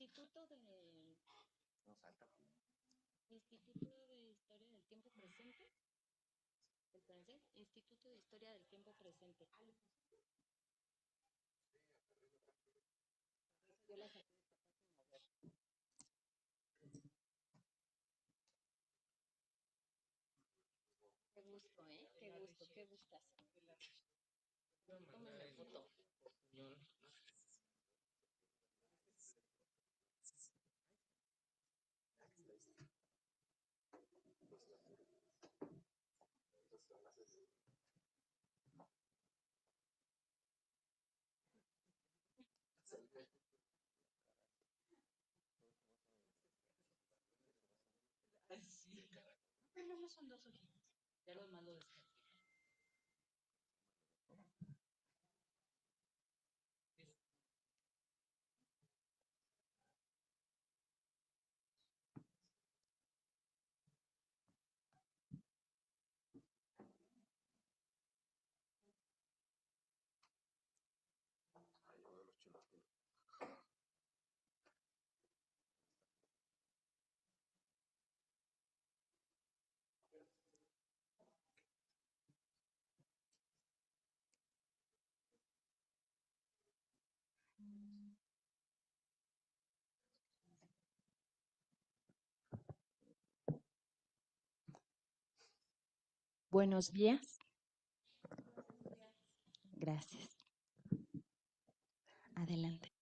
Instituto Instituto de Historia del Tiempo Presente, ¿el francés? Instituto de Historia del Tiempo Presente. Yo la saqué. Qué gusto, ¿eh? Qué gusto, qué gustas. Tómame foto. Sí. Pero no son dos hojitas. Ya los mando después. Buenos días. Gracias. Adelante.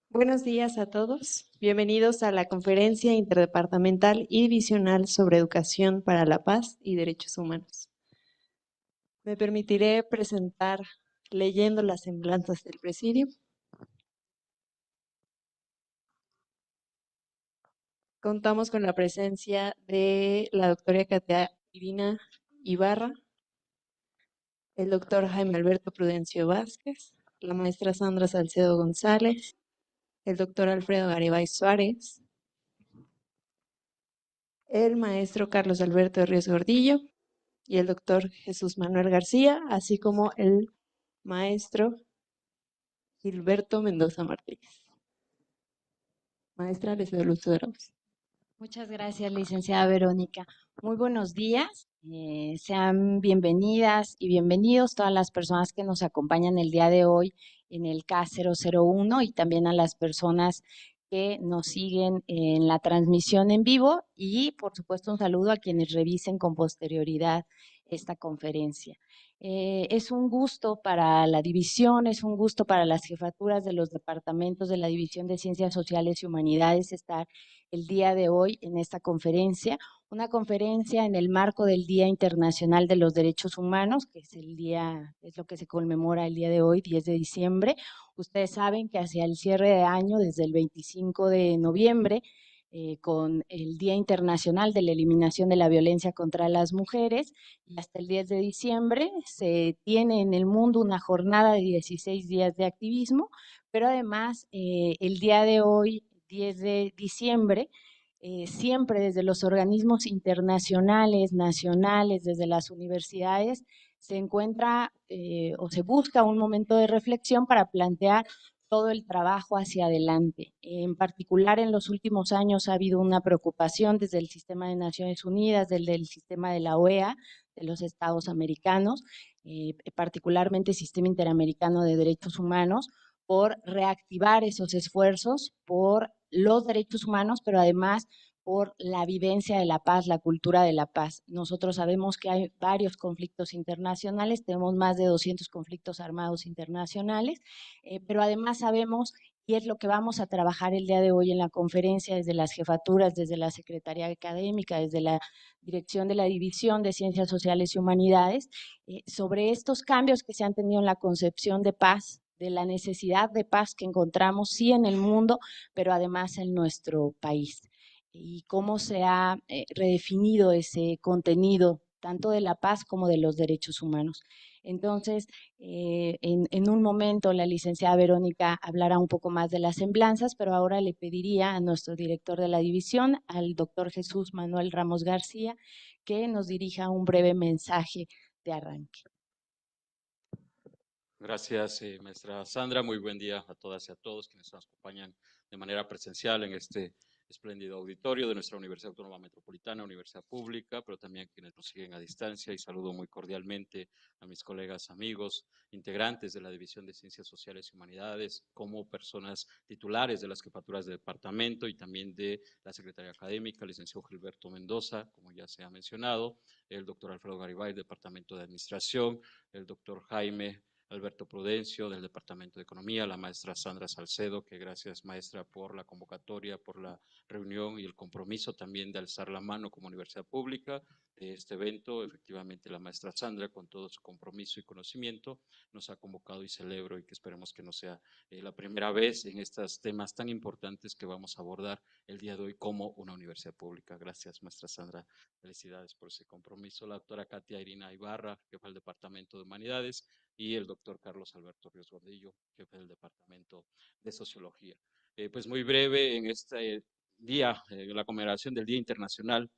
Buenos días a todos. Bienvenidos a la Conferencia Interdepartamental y Divisional sobre Educación para la Paz y Derechos Humanos. Me permitiré presentar leyendo las semblanzas del presidio. Contamos con la presencia de la doctora Caterina Ibarra, el doctor Jaime Alberto Prudencio Vázquez, la maestra Sandra Salcedo González, el doctor Alfredo Garibay Suárez, el maestro Carlos Alberto Ríos Gordillo y el doctor Jesús Manuel García, así como el maestro Gilberto Mendoza Martínez. Maestra, les doy el uso de la voz. Muchas gracias, licenciada Verónica. Muy buenos días. Sean bienvenidas y bienvenidos todas las personas que nos acompañan el día de hoy en el K001 y también a las personas que nos siguen en la transmisión en vivo y, por supuesto, un saludo a quienes revisen con posterioridad esta conferencia. Es un gusto para la división, es un gusto para las jefaturas de los departamentos de la División de Ciencias Sociales y Humanidades estar el día de hoy en esta conferencia, una conferencia en el marco del Día Internacional de los Derechos Humanos, que es lo que se conmemora el día de hoy, 10 de diciembre. Ustedes saben que hacia el cierre de año, desde el 25 de noviembre, con el Día Internacional de la Eliminación de la Violencia contra las Mujeres, y hasta el 10 de diciembre se tiene en el mundo una jornada de 16 días de activismo, pero además el día de hoy, 10 de diciembre, siempre desde los organismos internacionales, nacionales, desde las universidades, se encuentra o se busca un momento de reflexión para plantear todo el trabajo hacia adelante. En particular, en los últimos años ha habido una preocupación desde el sistema de Naciones Unidas, desde el sistema de la OEA, de los estados americanos, particularmente el Sistema Interamericano de Derechos Humanos, por reactivar esos esfuerzos por los derechos humanos, pero además por la vivencia de la paz, la cultura de la paz. Nosotros sabemos que hay varios conflictos internacionales, tenemos más de 200 conflictos armados internacionales, pero además sabemos, y es lo que vamos a trabajar el día de hoy en la conferencia, desde las jefaturas, desde la Secretaría Académica, desde la Dirección de la División de Ciencias Sociales y Humanidades, sobre estos cambios que se han tenido en la concepción de paz, de la necesidad de paz que encontramos, sí, en el mundo, pero además en nuestro país. Y cómo se ha redefinido ese contenido, tanto de la paz como de los derechos humanos. Entonces, en un momento la licenciada Verónica hablará un poco más de las semblanzas, pero ahora le pediría a nuestro director de la división, al doctor Jesús Manuel Ramos García, que nos dirija un breve mensaje de arranque. Gracias, maestra Sandra. Muy buen día a todas y a todos quienes nos acompañan de manera presencial en este espléndido auditorio de nuestra Universidad Autónoma Metropolitana, Universidad Pública, pero también quienes nos siguen a distancia. Y saludo muy cordialmente a mis colegas, amigos, integrantes de la División de Ciencias Sociales y Humanidades, como personas titulares de las jefaturas de departamento y también de la Secretaría Académica, el licenciado Gilberto Mendoza, como ya se ha mencionado, el doctor Alfredo Garibay, Departamento de Administración, el doctor Jaime Alberto Prudencio del Departamento de Economía, la maestra Sandra Salcedo, que gracias maestra por la convocatoria, por la reunión y el compromiso también de alzar la mano como universidad pública de este evento. Efectivamente la maestra Sandra, con todo su compromiso y conocimiento, nos ha convocado y celebro y que esperemos que no sea la primera vez en estos temas tan importantes que vamos a abordar el día de hoy como una universidad pública. Gracias maestra Sandra, felicidades por ese compromiso. La doctora Katia Irina Ibarra, jefa del Departamento de Humanidades, y el doctor Carlos Alberto Ríos Gordillo, jefe del Departamento de Sociología. Pues muy breve en este día, la conmemoración del Día Internacional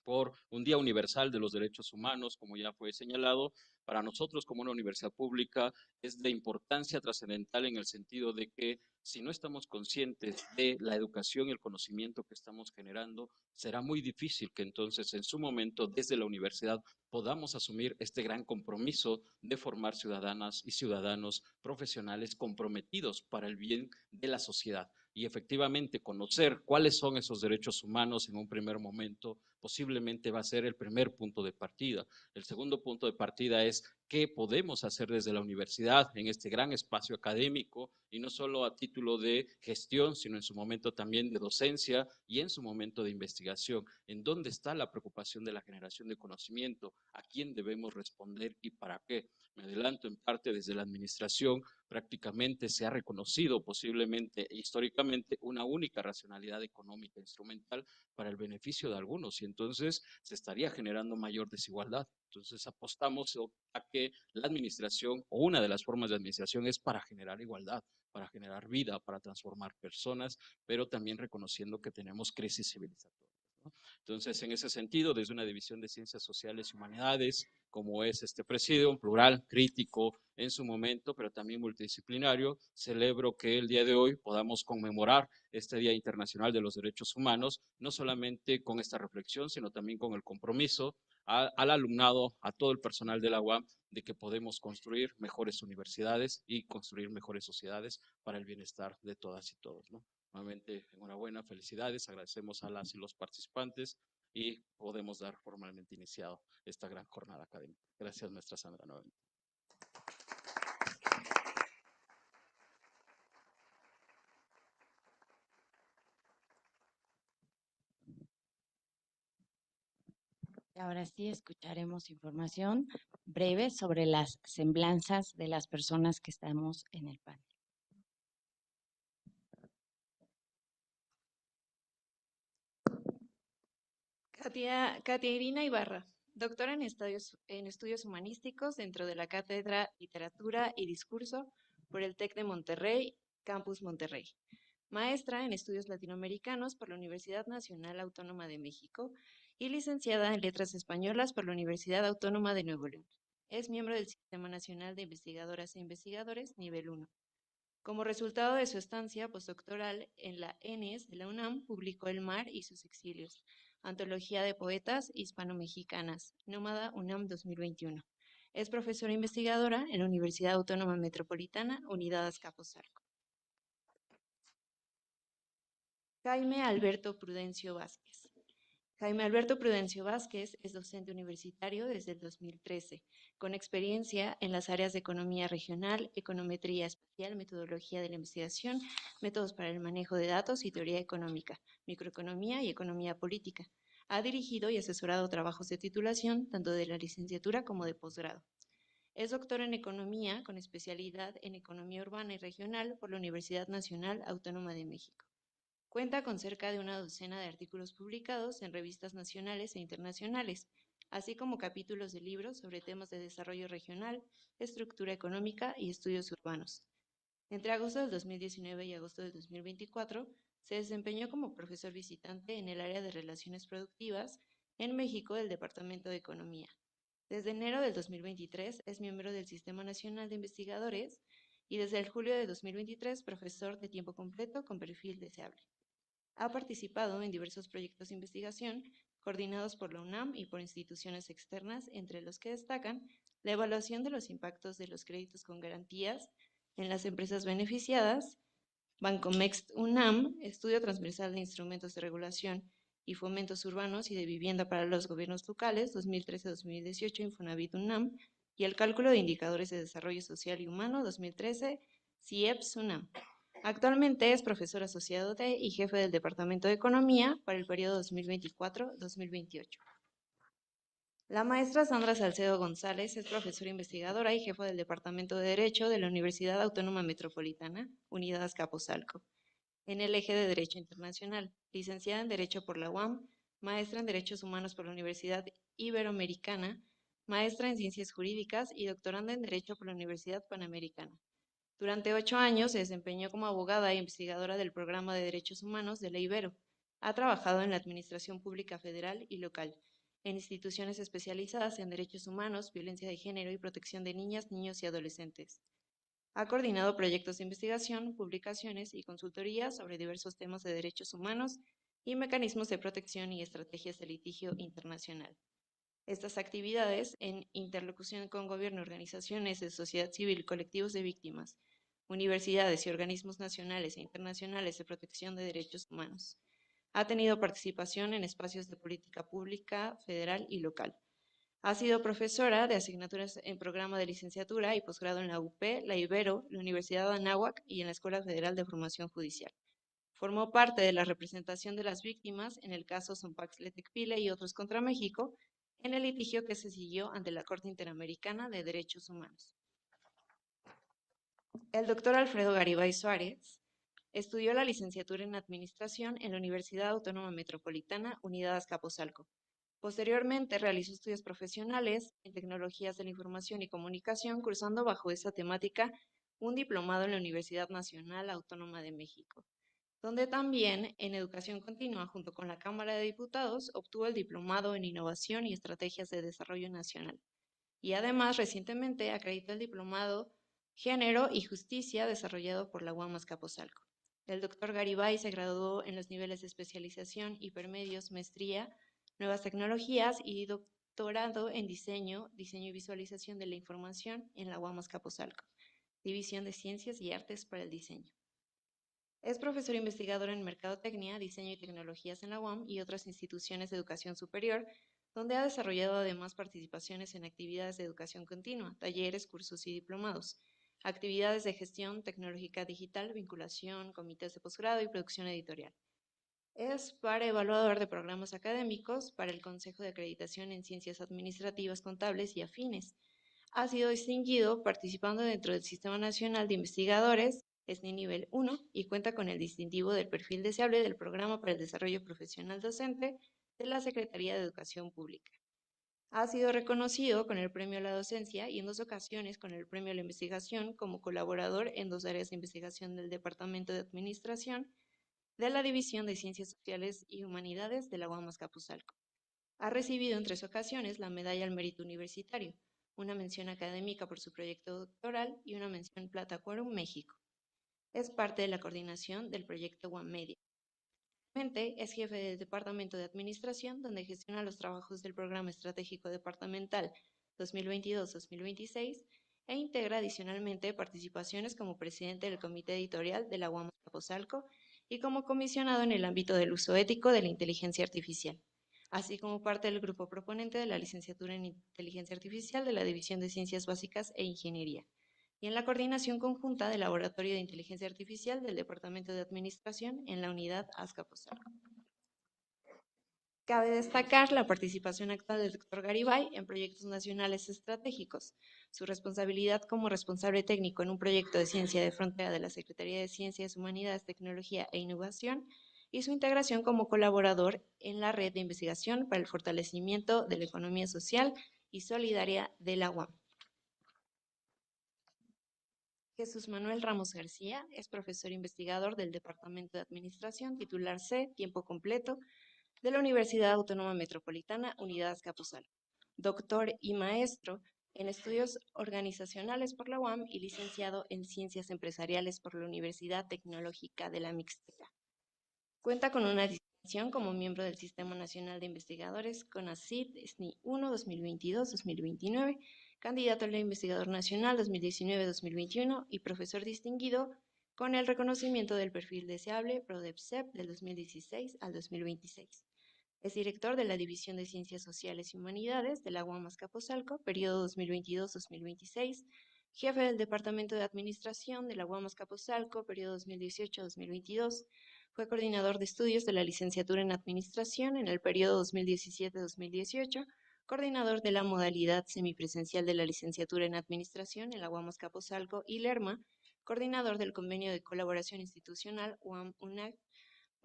por un Día Universal de los Derechos Humanos, como ya fue señalado. Para nosotros como una universidad pública es de importancia trascendental en el sentido de que si no estamos conscientes de la educación y el conocimiento que estamos generando, será muy difícil que entonces en su momento desde la universidad podamos asumir este gran compromiso de formar ciudadanas y ciudadanos profesionales comprometidos para el bien de la sociedad. Y efectivamente conocer cuáles son esos derechos humanos en un primer momento posiblemente va a ser el primer punto de partida. El segundo punto de partida es qué podemos hacer desde la universidad en este gran espacio académico y no solo a título de gestión, sino en su momento también de docencia y en su momento de investigación. ¿En dónde está la preocupación de la generación de conocimiento? ¿A quién debemos responder y para qué? Me adelanto en parte desde la administración, prácticamente se ha reconocido posiblemente e históricamente una única racionalidad económica instrumental para el beneficio de algunos y entonces se estaría generando mayor desigualdad. Entonces apostamos a que la administración o una de las formas de administración es para generar igualdad, para generar vida, para transformar personas, pero también reconociendo que tenemos crisis civilizatorias, ¿no? Entonces, en ese sentido, desde una división de ciencias sociales y humanidades, como es este presidium, plural, crítico en su momento, pero también multidisciplinario, celebro que el día de hoy podamos conmemorar este Día Internacional de los Derechos Humanos, no solamente con esta reflexión, sino también con el compromiso al alumnado, a todo el personal de la UAM, de que podemos construir mejores universidades y construir mejores sociedades para el bienestar de todas y todos, ¿no? Nuevamente, enhorabuena, felicidades, agradecemos a las y los participantes y podemos dar formalmente iniciado esta gran jornada académica. Gracias, maestra Sandra, nuevamente. Y ahora sí escucharemos información breve sobre las semblanzas de las personas que estamos en el panel. Katia Irina Ibarra, doctora en estudios humanísticos dentro de la Cátedra Literatura y Discurso por el TEC de Monterrey, Campus Monterrey. Maestra en estudios latinoamericanos por la Universidad Nacional Autónoma de México y licenciada en Letras Españolas por la Universidad Autónoma de Nuevo León. Es miembro del Sistema Nacional de Investigadoras e Investigadores Nivel 1. Como resultado de su estancia postdoctoral en la ENES de la UNAM, publicó El mar y sus exilios, Antología de Poetas Hispano-Mexicanas, Nómada UNAM 2021. Es profesora investigadora en la Universidad Autónoma Metropolitana, Unidad Azcapotzalco. Jaime Alberto Prudencio Vázquez. Jaime Alberto Prudencio Vázquez es docente universitario desde el 2013, con experiencia en las áreas de economía regional, econometría espacial, metodología de la investigación, métodos para el manejo de datos y teoría económica, microeconomía y economía política. Ha dirigido y asesorado trabajos de titulación, tanto de la licenciatura como de posgrado. Es doctor en economía con especialidad en economía urbana y regional por la Universidad Nacional Autónoma de México. Cuenta con cerca de una docena de artículos publicados en revistas nacionales e internacionales, así como capítulos de libros sobre temas de desarrollo regional, estructura económica y estudios urbanos. Entre agosto del 2019 y agosto del 2024, se desempeñó como profesor visitante en el área de Relaciones Productivas en México del Departamento de Economía. Desde enero del 2023 es miembro del Sistema Nacional de Investigadores y desde el julio de 2023 profesor de tiempo completo con perfil deseable. Ha participado en diversos proyectos de investigación coordinados por la UNAM y por instituciones externas, entre los que destacan la evaluación de los impactos de los créditos con garantías en las empresas beneficiadas, Bancomext UNAM, Estudio Transversal de Instrumentos de Regulación y Fomentos Urbanos y de Vivienda para los Gobiernos Locales, 2013-2018, Infonavit UNAM, y el Cálculo de Indicadores de Desarrollo Social y Humano, 2013, CIEPS UNAM. Actualmente es profesor asociado de y jefe del Departamento de Economía para el periodo 2024-2028. La maestra Sandra Salcedo González es profesora investigadora y jefa del Departamento de Derecho de la Universidad Autónoma Metropolitana, Unidad Azcapotzalco, en el eje de Derecho Internacional, licenciada en Derecho por la UAM, maestra en Derechos Humanos por la Universidad Iberoamericana, maestra en Ciencias Jurídicas y doctoranda en Derecho por la Universidad Panamericana. Durante 8 años se desempeñó como abogada e investigadora del Programa de Derechos Humanos de la Ibero. Ha trabajado en la Administración Pública Federal y local, en instituciones especializadas en derechos humanos, violencia de género y protección de niñas, niños y adolescentes. Ha coordinado proyectos de investigación, publicaciones y consultorías sobre diversos temas de derechos humanos y mecanismos de protección y estrategias de litigio internacional. Estas actividades, en interlocución con gobierno, organizaciones de sociedad civil, colectivos de víctimas, universidades y organismos nacionales e internacionales de protección de derechos humanos. Ha tenido participación en espacios de política pública, federal y local. Ha sido profesora de asignaturas en programa de licenciatura y posgrado en la UP, la Ibero, la Universidad de Anáhuac y en la Escuela Federal de Formación Judicial. Formó parte de la representación de las víctimas en el caso Zompaxtla-Tecpile y otros contra México, en el litigio que se siguió ante la Corte Interamericana de Derechos Humanos. El doctor Alfredo Garibay Suárez estudió la licenciatura en Administración en la Universidad Autónoma Metropolitana, Unidad Azcapotzalco. Posteriormente realizó estudios profesionales en Tecnologías de la Información y Comunicación, cursando bajo esa temática un diplomado en la Universidad Nacional Autónoma de México, donde también en Educación Continua, junto con la Cámara de Diputados, obtuvo el diplomado en Innovación y Estrategias de Desarrollo Nacional. Y además, recientemente acreditó el diplomado Género y Justicia desarrollado por la UAM Azcapotzalco. El doctor Garibay se graduó en los niveles de especialización, hipermedios, maestría, nuevas tecnologías y doctorado en diseño y visualización de la información en la UAM Azcapotzalco, División de Ciencias y Artes para el Diseño. Es profesor investigador en Mercadotecnia, Diseño y Tecnologías en la UAM y otras instituciones de educación superior, donde ha desarrollado además participaciones en actividades de educación continua, talleres, cursos y diplomados, actividades de gestión tecnológica digital, vinculación, comités de posgrado y producción editorial. Es evaluador de programas académicos para el Consejo de Acreditación en Ciencias Administrativas, Contables y Afines. Ha sido distinguido participando dentro del Sistema Nacional de Investigadores, SNI nivel 1, y cuenta con el distintivo del perfil deseable del Programa para el Desarrollo Profesional Docente de la Secretaría de Educación Pública. Ha sido reconocido con el Premio a la Docencia y en 2 ocasiones con el Premio a la Investigación como colaborador en 2 áreas de investigación del Departamento de Administración de la División de Ciencias Sociales y Humanidades de la UAM Azcapotzalco. Ha recibido en 3 ocasiones la Medalla al Mérito Universitario, una mención académica por su proyecto doctoral y una mención Plata Quórum México. Es parte de la coordinación del proyecto UAM Media. Actualmente es jefe del Departamento de Administración, donde gestiona los trabajos del Programa Estratégico Departamental 2022-2026 e integra adicionalmente participaciones como presidente del Comité Editorial de la UAM Azcapotzalco y como comisionado en el ámbito del uso ético de la inteligencia artificial, así como parte del grupo proponente de la licenciatura en Inteligencia Artificial de la División de Ciencias Básicas e Ingeniería, y en la coordinación conjunta del Laboratorio de Inteligencia Artificial del Departamento de Administración en la Unidad Azcapotzalco. Cabe destacar la participación actual del Dr. Garibay en proyectos nacionales estratégicos, su responsabilidad como responsable técnico en un proyecto de ciencia de frontera de la Secretaría de Ciencias, Humanidades, Tecnología e Innovación y su integración como colaborador en la red de investigación para el fortalecimiento de la economía social y solidaria de la UAM. Jesús Manuel Ramos García es profesor investigador del Departamento de Administración, titular C, tiempo completo, de la Universidad Autónoma Metropolitana, Unidad Azcapotzalco. doctor y maestro en estudios organizacionales por la UAM y licenciado en ciencias empresariales por la Universidad Tecnológica de la Mixteca. Cuenta con una distinción como miembro del Sistema Nacional de Investigadores CONACYT SNI 1 2022-2029, candidato al investigador nacional 2019-2021 y profesor distinguido con el reconocimiento del perfil deseable PRODEPSEP del 2016 al 2026. Es director de la División de Ciencias Sociales y Humanidades de la UAM Azcapotzalco, periodo 2022-2026, jefe del Departamento de Administración de la UAM Azcapotzalco, periodo 2018-2022, fue coordinador de estudios de la licenciatura en Administración en el periodo 2017-2018, coordinador de la modalidad semipresencial de la licenciatura en Administración en la UAM Azcapotzalco y Lerma, coordinador del convenio de colaboración institucional UAM-UNAC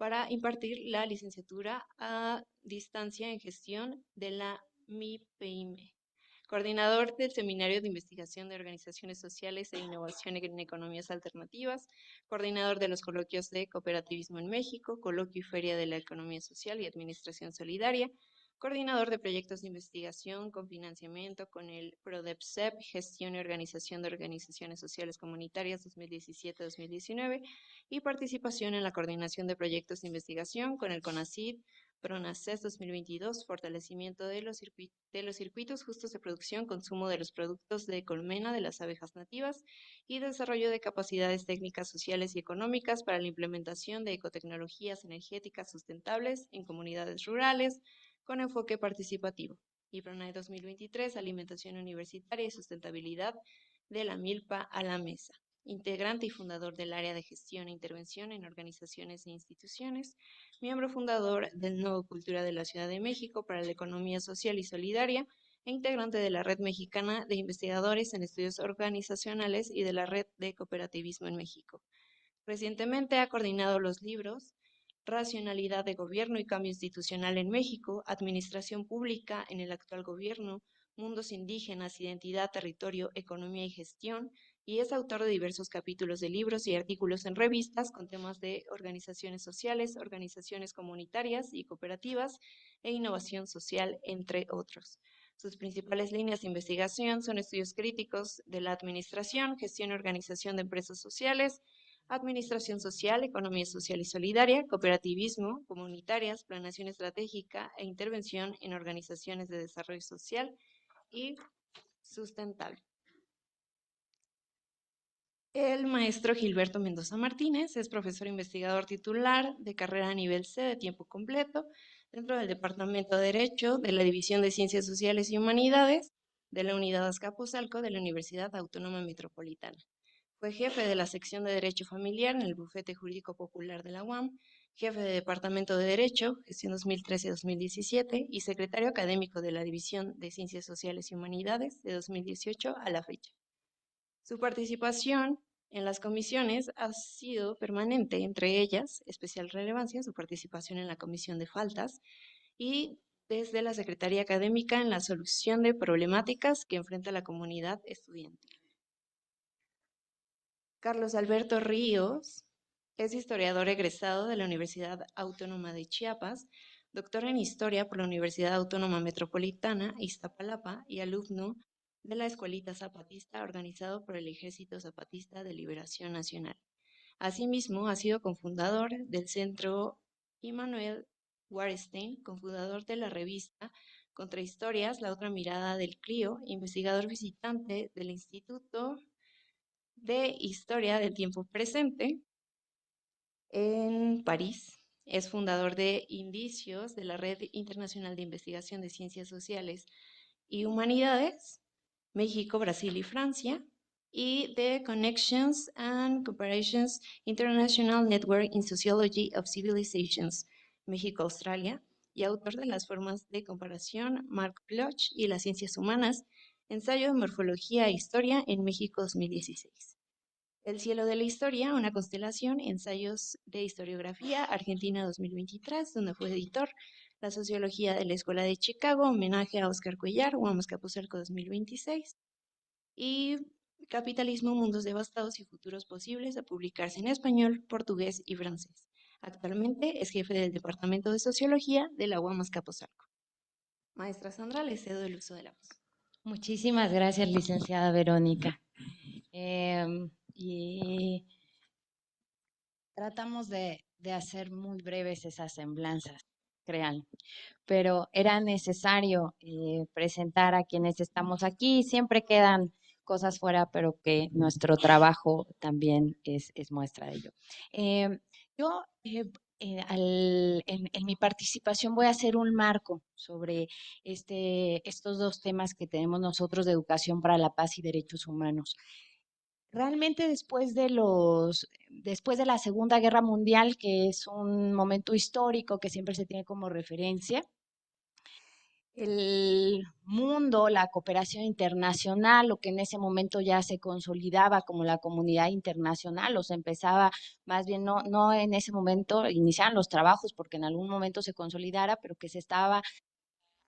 para impartir la licenciatura a distancia en gestión de la MIPYME, coordinador del Seminario de Investigación de Organizaciones Sociales e Innovación en Economías Alternativas, coordinador de los coloquios de Cooperativismo en México, Coloquio y Feria de la Economía Social y Administración Solidaria, coordinador de proyectos de investigación con financiamiento con el PRODEPSEP, Gestión y Organización de Organizaciones Sociales Comunitarias 2017-2019 y participación en la coordinación de proyectos de investigación con el CONACYT, PRONACES 2022, fortalecimiento de los circuitos justos de producción, consumo de los productos de colmena de las abejas nativas y desarrollo de capacidades técnicas, sociales y económicas para la implementación de ecotecnologías energéticas sustentables en comunidades rurales con enfoque participativo. Y PRONAE 2023, alimentación universitaria y sustentabilidad de la milpa a la mesa. Integrante y fundador del área de gestión e intervención en organizaciones e instituciones, miembro fundador del Nuevo Cultura de la Ciudad de México para la Economía Social y Solidaria e integrante de la Red Mexicana de Investigadores en Estudios Organizacionales y de la Red de Cooperativismo en México. Recientemente ha coordinado los libros Racionalidad de Gobierno y Cambio Institucional en México, Administración Pública en el actual gobierno, Mundos Indígenas, Identidad, Territorio, Economía y Gestión, y es autor de diversos capítulos de libros y artículos en revistas con temas de organizaciones sociales, organizaciones comunitarias y cooperativas e innovación social, entre otros. Sus principales líneas de investigación son estudios críticos de la administración, gestión y organización de empresas sociales, administración social, economía social y solidaria, cooperativismo, comunitarias, planeación estratégica e intervención en organizaciones de desarrollo social y sustentable. El maestro Gilberto Mendoza Martínez es profesor investigador titular de carrera a nivel C de tiempo completo dentro del Departamento de Derecho de la División de Ciencias Sociales y Humanidades de la Unidad Azcapotzalco de la Universidad Autónoma Metropolitana. Fue jefe de la sección de Derecho Familiar en el Bufete Jurídico Popular de la UAM, jefe de Departamento de Derecho, gestión 2013-2017 y secretario académico de la División de Ciencias Sociales y Humanidades de 2018 a la fecha. Su participación en las comisiones ha sido permanente, entre ellas, especial relevancia, su participación en la Comisión de Faltas y desde la Secretaría Académica en la solución de problemáticas que enfrenta la comunidad estudiantil. Carlos Alberto Ríos es historiador egresado de la Universidad Autónoma de Chiapas, doctor en Historia por la Universidad Autónoma Metropolitana, Iztapalapa, y alumno de la Escuelita Zapatista organizado por el Ejército Zapatista de Liberación Nacional. Asimismo, ha sido cofundador del Centro Immanuel Wallerstein, cofundador de la revista Contrahistorias, la otra mirada del CRIO, investigador visitante del Instituto de Historia del Tiempo Presente en París. Es fundador de Indicios de la Red Internacional de Investigación de Ciencias Sociales y Humanidades, México, Brasil y Francia, y de Connections and Cooperations International Network in Sociology of Civilizations, México, Australia, y autor de Las Formas de Comparación, Mark Bloch y las Ciencias Humanas, Ensayo de Morfología e Historia en México 2016. El cielo de la historia, una constelación, ensayos de historiografía, Argentina 2023, donde fue editor, la sociología de la Escuela de Chicago, homenaje a Oscar Cuellar, UAM Azcapotzalco 2026, y Capitalismo, mundos devastados y futuros posibles, a publicarse en español, portugués y francés. Actualmente es jefe del Departamento de Sociología de la UAM Azcapotzalco. Maestra Sandra, le cedo el uso de la voz. Muchísimas gracias, licenciada Verónica. Y tratamos de hacer muy breves esas semblanzas, créanme, pero era necesario presentar a quienes estamos aquí. Siempre quedan cosas fuera, pero que nuestro trabajo también es muestra de ello. Yo, en mi participación voy a hacer un marco sobre estos dos temas que tenemos nosotros de educación para la paz y derechos humanos. Realmente después de la Segunda Guerra Mundial, que es un momento histórico que siempre se tiene como referencia, el mundo, la cooperación internacional, lo que en ese momento ya se consolidaba como la comunidad internacional, o se empezaba, más bien no en ese momento iniciaban los trabajos porque en algún momento se consolidara, pero que se estaba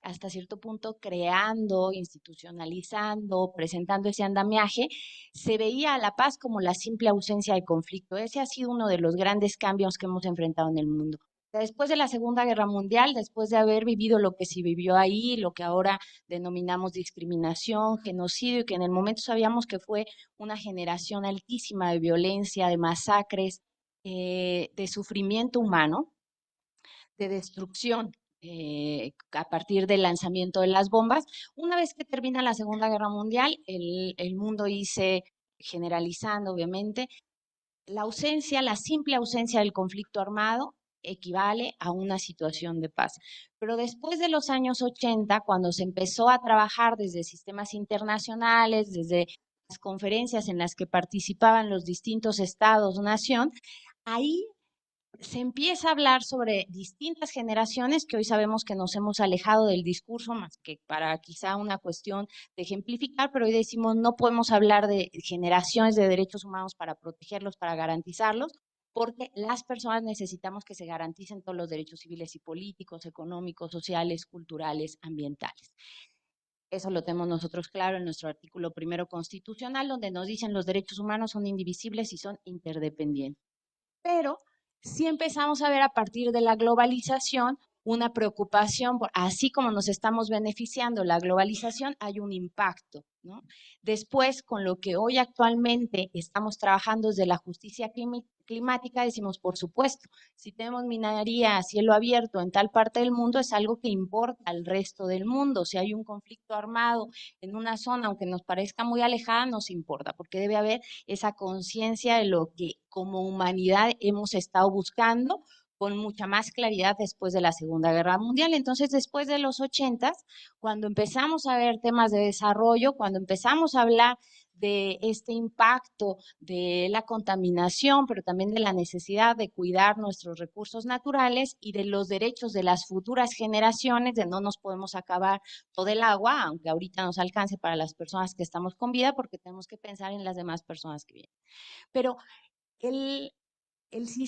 hasta cierto punto creando, institucionalizando, presentando ese andamiaje, se veía a la paz como la simple ausencia de conflicto. Ese ha sido uno de los grandes cambios que hemos enfrentado en el mundo. Después de la Segunda Guerra Mundial, después de haber vivido lo que se vivió ahí, lo que ahora denominamos discriminación, genocidio, y que en el momento sabíamos que fue una generación altísima de violencia, de masacres, de sufrimiento humano, de destrucción, a partir del lanzamiento de las bombas. Una vez que termina la Segunda Guerra Mundial, el mundo dice, generalizando obviamente, la simple ausencia del conflicto armado equivale a una situación de paz. Pero después de los años 80, cuando se empezó a trabajar desde sistemas internacionales, desde las conferencias en las que participaban los distintos estados, nación, ahí se empieza a hablar sobre distintas generaciones que hoy sabemos que nos hemos alejado del discurso, más que para quizá una cuestión de ejemplificar, pero hoy decimos no podemos hablar de generaciones de derechos humanos para protegerlos, para garantizarlos, porque las personas necesitamos que se garanticen todos los derechos civiles y políticos, económicos, sociales, culturales, ambientales. Eso lo tenemos nosotros claro en nuestro artículo primero constitucional, donde nos dicen los derechos humanos son indivisibles y son interdependientes. Pero sí empezamos a ver a partir de la globalización una preocupación, así como nos estamos beneficiando la globalización, hay un impacto, ¿no? Después, con lo que hoy actualmente estamos trabajando desde la justicia climática, decimos, por supuesto, si tenemos minería a cielo abierto en tal parte del mundo, es algo que importa al resto del mundo. Si hay un conflicto armado en una zona, aunque nos parezca muy alejada, nos importa, porque debe haber esa conciencia de lo que como humanidad hemos estado buscando con mucha más claridad después de la Segunda Guerra Mundial. Entonces, después de los 80, cuando empezamos a ver temas de desarrollo, cuando empezamos a hablar de este impacto de la contaminación, pero también de la necesidad de cuidar nuestros recursos naturales y de los derechos de las futuras generaciones, de no nos podemos acabar todo el agua, aunque ahorita nos alcance para las personas que estamos con vida, porque tenemos que pensar en las demás personas que vienen. Pero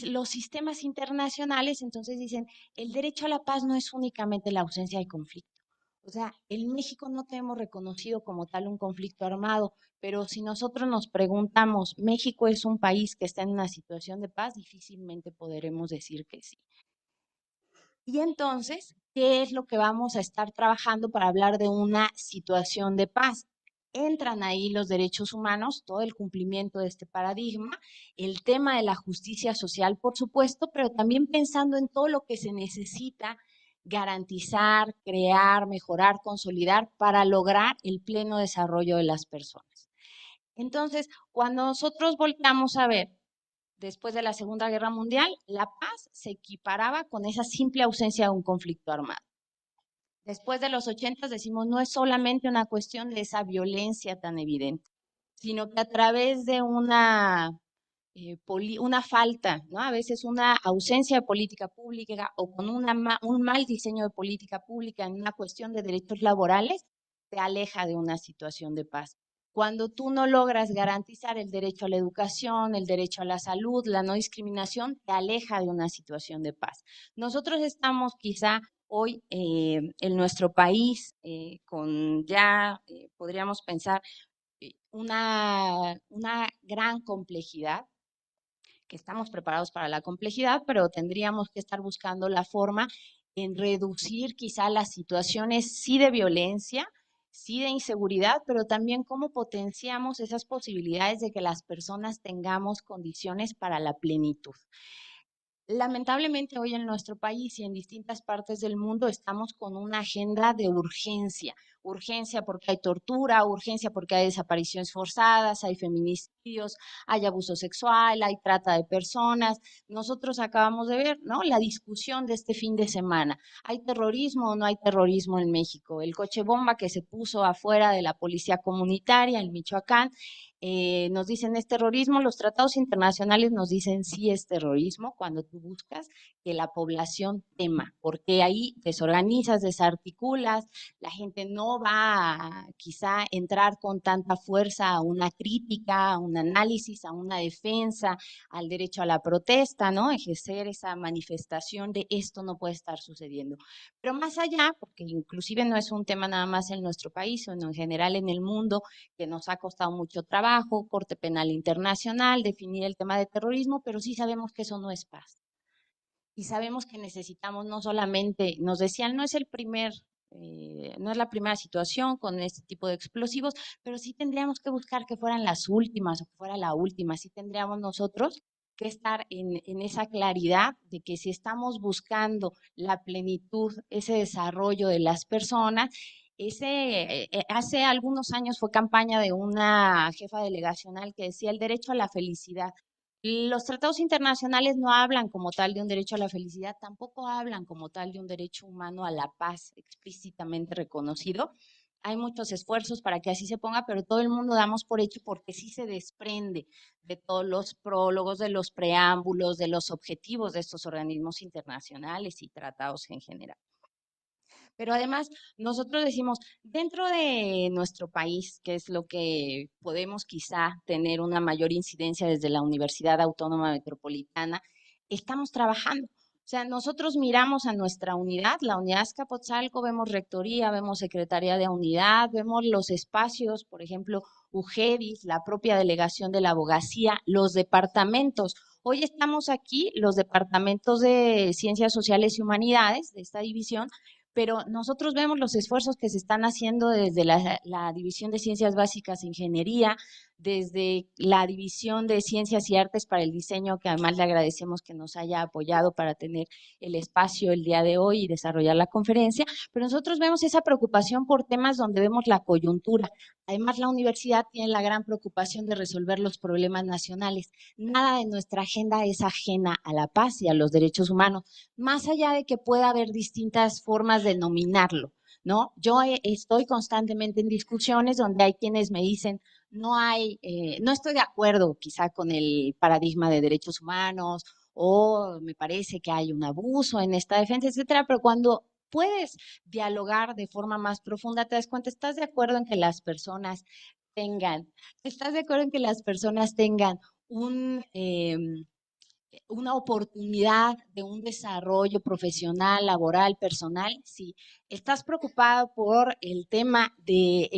los sistemas internacionales entonces dicen, el derecho a la paz no es únicamente la ausencia de conflicto. O sea, en México no tenemos reconocido como tal un conflicto armado, pero si nosotros nos preguntamos, ¿México es un país que está en una situación de paz? Difícilmente podremos decir que sí. Y entonces, ¿qué es lo que vamos a estar trabajando para hablar de una situación de paz? Entran ahí los derechos humanos, todo el cumplimiento de este paradigma, el tema de la justicia social, por supuesto, pero también pensando en todo lo que se necesita garantizar, crear, mejorar, consolidar para lograr el pleno desarrollo de las personas. Entonces, cuando nosotros volteamos a ver después de la Segunda Guerra Mundial, la paz se equiparaba con esa simple ausencia de un conflicto armado. Después de los 80 decimos, no es solamente una cuestión de esa violencia tan evidente, sino que a través de una falta, ¿no? A veces una ausencia de política pública o con un mal diseño de política pública en una cuestión de derechos laborales, te aleja de una situación de paz. Cuando tú no logras garantizar el derecho a la educación, el derecho a la salud, la no discriminación, te aleja de una situación de paz. Nosotros estamos quizá hoy en nuestro país con ya, podríamos pensar, una gran complejidad, que estamos preparados para la complejidad, pero tendríamos que estar buscando la forma en reducir quizá las situaciones sí de violencia, sí de inseguridad, pero también cómo potenciamos esas posibilidades de que las personas tengamos condiciones para la plenitud. Lamentablemente hoy en nuestro país y en distintas partes del mundo estamos con una agenda de urgencia. Urgencia porque hay tortura, urgencia porque hay desapariciones forzadas, hay feminicidios, hay abuso sexual, hay trata de personas. Nosotros acabamos de ver, ¿no?, la discusión de este fin de semana. ¿Hay terrorismo o no hay terrorismo en México? El coche bomba que se puso afuera de la policía comunitaria en Michoacán, nos dicen es terrorismo, los tratados internacionales nos dicen sí es terrorismo cuando tú buscas que la población tema, porque ahí desorganizas, desarticulas, la gente no va a quizá entrar con tanta fuerza a una crítica, a un análisis, a una defensa, al derecho a la protesta, ¿no? Ejercer esa manifestación de esto no puede estar sucediendo. Pero más allá, porque inclusive no es un tema nada más en nuestro país, sino en general en el mundo, que nos ha costado mucho trabajo, Corte Penal Internacional, definir el tema de terrorismo, pero sí sabemos que eso no es paz. Y sabemos que necesitamos no solamente, nos decían, no es no es la primera situación con este tipo de explosivos, pero sí tendríamos que buscar que fueran las últimas o que fuera la última. Sí tendríamos nosotros que estar en esa claridad de que si estamos buscando la plenitud, ese desarrollo de las personas, hace algunos años fue campaña de una jefa delegacional que decía el derecho a la felicidad. Los tratados internacionales no hablan como tal de un derecho a la felicidad, tampoco hablan como tal de un derecho humano a la paz explícitamente reconocido. Hay muchos esfuerzos para que así se ponga, pero todo el mundo damos por hecho porque sí se desprende de todos los prólogos, de los preámbulos, de los objetivos de estos organismos internacionales y tratados en general. Pero además, nosotros decimos, dentro de nuestro país, que es lo que podemos quizá tener una mayor incidencia desde la Universidad Autónoma Metropolitana, estamos trabajando. O sea, nosotros miramos a nuestra unidad, la unidad Azcapotzalco, vemos rectoría, vemos secretaría de unidad, vemos los espacios, por ejemplo, UGEDIS, la propia delegación de la abogacía, los departamentos. Hoy estamos aquí, los departamentos de Ciencias Sociales y Humanidades de esta división, pero nosotros vemos los esfuerzos que se están haciendo desde la División de Ciencias Básicas e Ingeniería, desde la División de Ciencias y Artes para el Diseño, que además le agradecemos que nos haya apoyado para tener el espacio el día de hoy y desarrollar la conferencia, pero nosotros vemos esa preocupación por temas donde vemos la coyuntura. Además, la universidad tiene la gran preocupación de resolver los problemas nacionales. Nada de nuestra agenda es ajena a la paz y a los derechos humanos, más allá de que pueda haber distintas formas de nominarlo, ¿no? Yo estoy constantemente en discusiones donde hay quienes me dicen, no estoy de acuerdo quizá con el paradigma de derechos humanos o me parece que hay un abuso en esta defensa, etcétera, pero cuando puedes dialogar de forma más profunda, te das cuenta, estás de acuerdo en que las personas estás de acuerdo en que las personas tengan una oportunidad de un desarrollo profesional, laboral, personal, sí. Estás preocupado por el tema de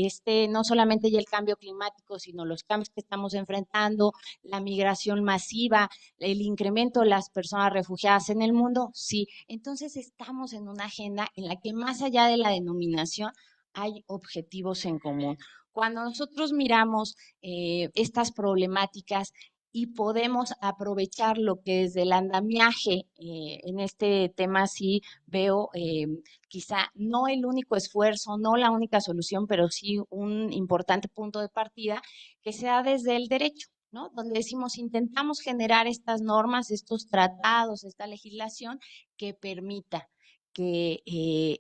no solamente ya el cambio climático, sino los cambios que estamos enfrentando, la migración masiva, el incremento de las personas refugiadas en el mundo, sí. Entonces estamos en una agenda en la que más allá de la denominación hay objetivos en común. Cuando nosotros miramos estas problemáticas, y podemos aprovechar lo que desde el andamiaje, en este tema sí veo quizá no el único esfuerzo, no la única solución, pero sí un importante punto de partida que se da desde el derecho, ¿no? Donde decimos, intentamos generar estas normas, estos tratados, esta legislación que permita que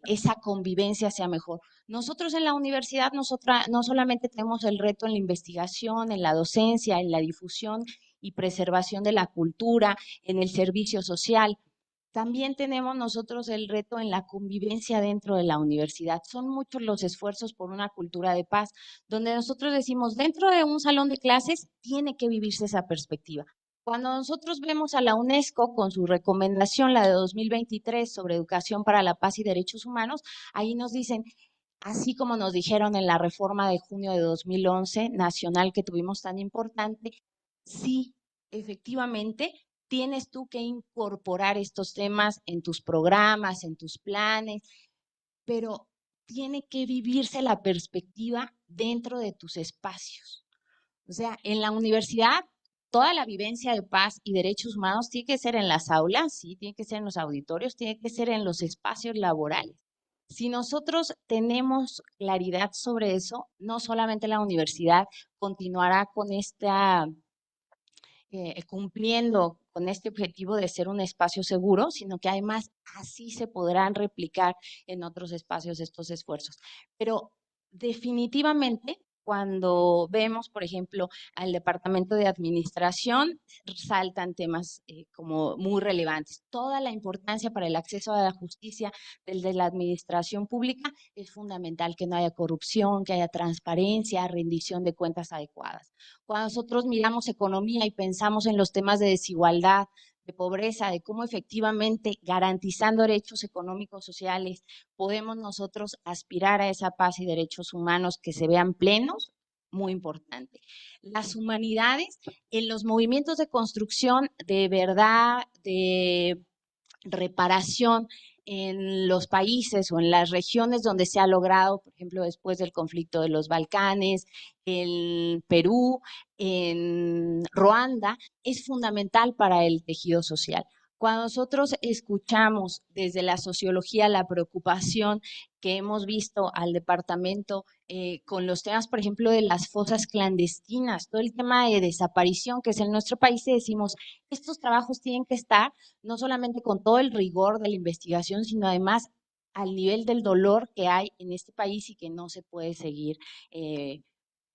esa convivencia sea mejor. Nosotros en la universidad, no solamente tenemos el reto en la investigación, en la docencia, en la difusión y preservación de la cultura, en el servicio social. También tenemos nosotros el reto en la convivencia dentro de la universidad. Son muchos los esfuerzos por una cultura de paz, donde nosotros decimos, dentro de un salón de clases tiene que vivirse esa perspectiva. Cuando nosotros vemos a la UNESCO con su recomendación, la de 2023, sobre educación para la paz y derechos humanos, ahí nos dicen, así como nos dijeron en la reforma de junio de 2011 nacional que tuvimos tan importante, sí, efectivamente, tienes tú que incorporar estos temas en tus programas, en tus planes, pero tiene que vivirse la perspectiva dentro de tus espacios. O sea, en la universidad, toda la vivencia de paz y derechos humanos tiene que ser en las aulas, sí, tiene que ser en los auditorios, tiene que ser en los espacios laborales. Si nosotros tenemos claridad sobre eso, no solamente la universidad continuará con esta cumpliendo con este objetivo de ser un espacio seguro, sino que además así se podrán replicar en otros espacios estos esfuerzos. Pero definitivamente, cuando vemos, por ejemplo, al Departamento de Administración, saltan temas como muy relevantes. Toda la importancia para el acceso a la justicia desde la administración pública es fundamental, que no haya corrupción, que haya transparencia, rendición de cuentas adecuadas. Cuando nosotros miramos economía y pensamos en los temas de desigualdad, de pobreza, de cómo efectivamente garantizando derechos económicos, sociales, podemos nosotros aspirar a esa paz y derechos humanos que se vean plenos, muy importante. Las humanidades en los movimientos de construcción de verdad, de reparación en los países o en las regiones donde se ha logrado, por ejemplo, después del conflicto de los Balcanes, en Perú, en Ruanda, es fundamental para el tejido social. Cuando nosotros escuchamos desde la sociología la preocupación que hemos visto al departamento con los temas, por ejemplo, de las fosas clandestinas, todo el tema de desaparición que es en nuestro país, decimos, estos trabajos tienen que estar no solamente con todo el rigor de la investigación, sino además al nivel del dolor que hay en este país y que no se puede seguir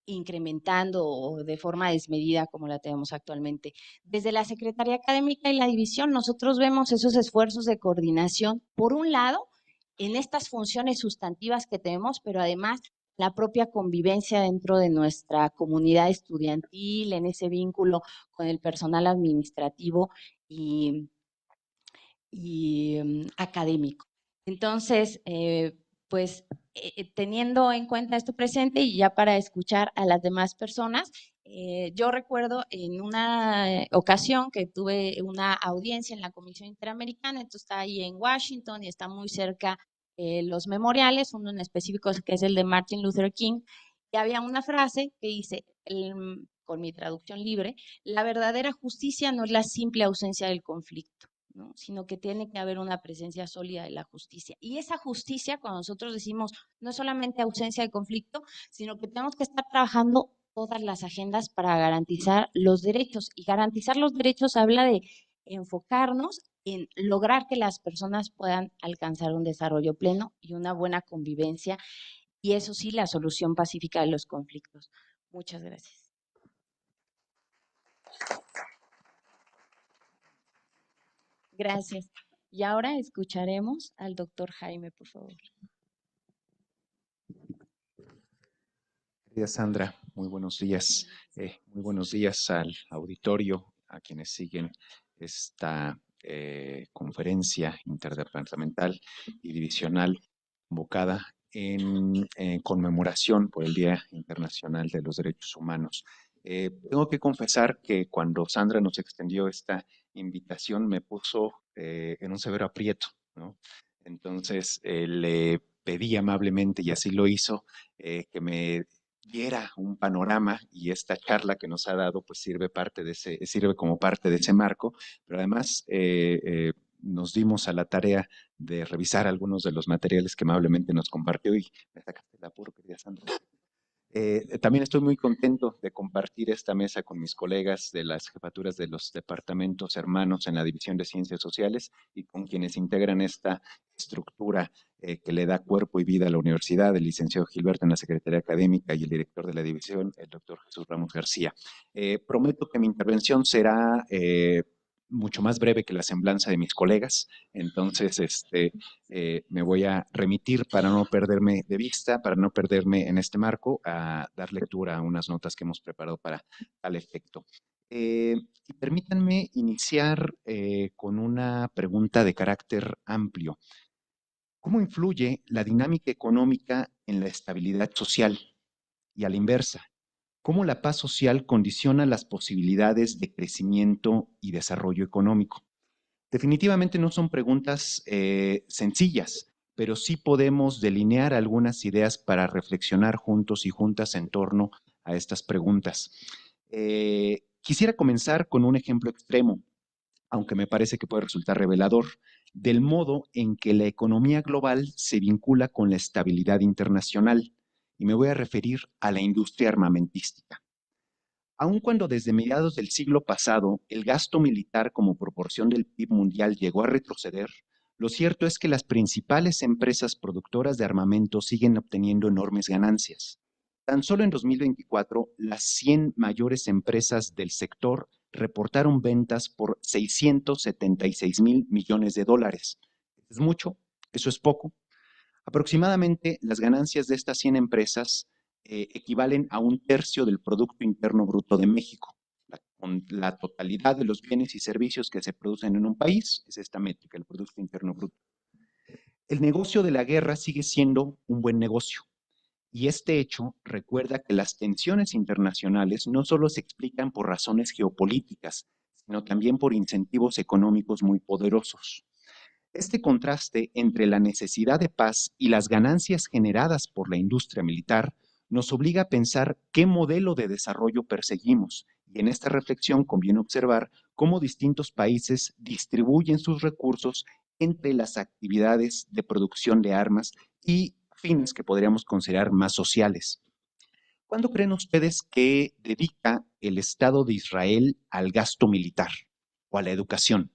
incrementando o de forma desmedida como la tenemos actualmente. Desde la Secretaría Académica y la División, nosotros vemos esos esfuerzos de coordinación, por un lado, en estas funciones sustantivas que tenemos, pero además la propia convivencia dentro de nuestra comunidad estudiantil, en ese vínculo con el personal administrativo y académico. Entonces, pues teniendo en cuenta esto presente y ya para escuchar a las demás personas, yo recuerdo en una ocasión que tuve una audiencia en la Comisión Interamericana, entonces está ahí en Washington y está muy cerca los memoriales, uno en específico que es el de Martin Luther King, y había una frase que dice, con mi traducción libre, la verdadera justicia no es la simple ausencia del conflicto, ¿no? Sino que tiene que haber una presencia sólida de la justicia. Y esa justicia, cuando nosotros decimos, no es solamente ausencia de conflicto, sino que tenemos que estar trabajando todas las agendas para garantizar los derechos. Y garantizar los derechos habla de enfocarnos en lograr que las personas puedan alcanzar un desarrollo pleno y una buena convivencia. Y eso sí, la solución pacífica de los conflictos. Muchas gracias. Gracias. Y ahora escucharemos al doctor Jaime, por favor. Querida Sandra, muy buenos días. Muy buenos días al auditorio, a quienes siguen esta conferencia interdepartamental y divisional convocada en conmemoración por el Día Internacional de los Derechos Humanos. Tengo que confesar que cuando Sandra nos extendió esta invitación me puso en un severo aprieto, ¿no? Entonces le pedí amablemente, y así lo hizo, que me diera un panorama, y esta charla que nos ha dado pues sirve como parte de ese marco, pero además nos dimos a la tarea de revisar algunos de los materiales que amablemente nos compartió y me sacaste el apuro, querida Sandra. También estoy muy contento de compartir esta mesa con mis colegas de las jefaturas de los departamentos hermanos en la División de Ciencias Sociales y con quienes integran esta estructura que le da cuerpo y vida a la universidad, el licenciado Gilberto en la Secretaría Académica y el director de la división, el doctor Jesús Ramos García. Prometo que mi intervención será mucho más breve que la semblanza de mis colegas, entonces me voy a remitir para no perderme de vista, para no perderme en este marco, a dar lectura a unas notas que hemos preparado para tal efecto. Permítanme iniciar con una pregunta de carácter amplio. ¿Cómo influye la dinámica económica en la estabilidad social? Y a la inversa, ¿Cómo la paz social condiciona las posibilidades de crecimiento y desarrollo económico? Definitivamente no son preguntas sencillas, pero sí podemos delinear algunas ideas para reflexionar juntos y juntas en torno a estas preguntas. Quisiera comenzar con un ejemplo extremo, aunque me parece que puede resultar revelador, del modo en que la economía global se vincula con la estabilidad internacional, y me voy a referir a la industria armamentística. Aun cuando desde mediados del siglo pasado el gasto militar como proporción del PIB mundial llegó a retroceder, lo cierto es que las principales empresas productoras de armamento siguen obteniendo enormes ganancias. Tan solo en 2024, las 100 mayores empresas del sector reportaron ventas por 676 mil millones de dólares. ¿Es mucho? ¿Eso es poco? Aproximadamente las ganancias de estas 100 empresas equivalen a 1/3 del Producto Interno Bruto de México. Con la totalidad de los bienes y servicios que se producen en un país, es esta métrica, el Producto Interno Bruto. El negocio de la guerra sigue siendo un buen negocio. Y este hecho recuerda que las tensiones internacionales no solo se explican por razones geopolíticas, sino también por incentivos económicos muy poderosos. Este contraste entre la necesidad de paz y las ganancias generadas por la industria militar nos obliga a pensar qué modelo de desarrollo perseguimos. Y en esta reflexión conviene observar cómo distintos países distribuyen sus recursos entre las actividades de producción de armas y fines que podríamos considerar más sociales. ¿Cuándo creen ustedes que dedica el Estado de Israel al gasto militar o a la educación?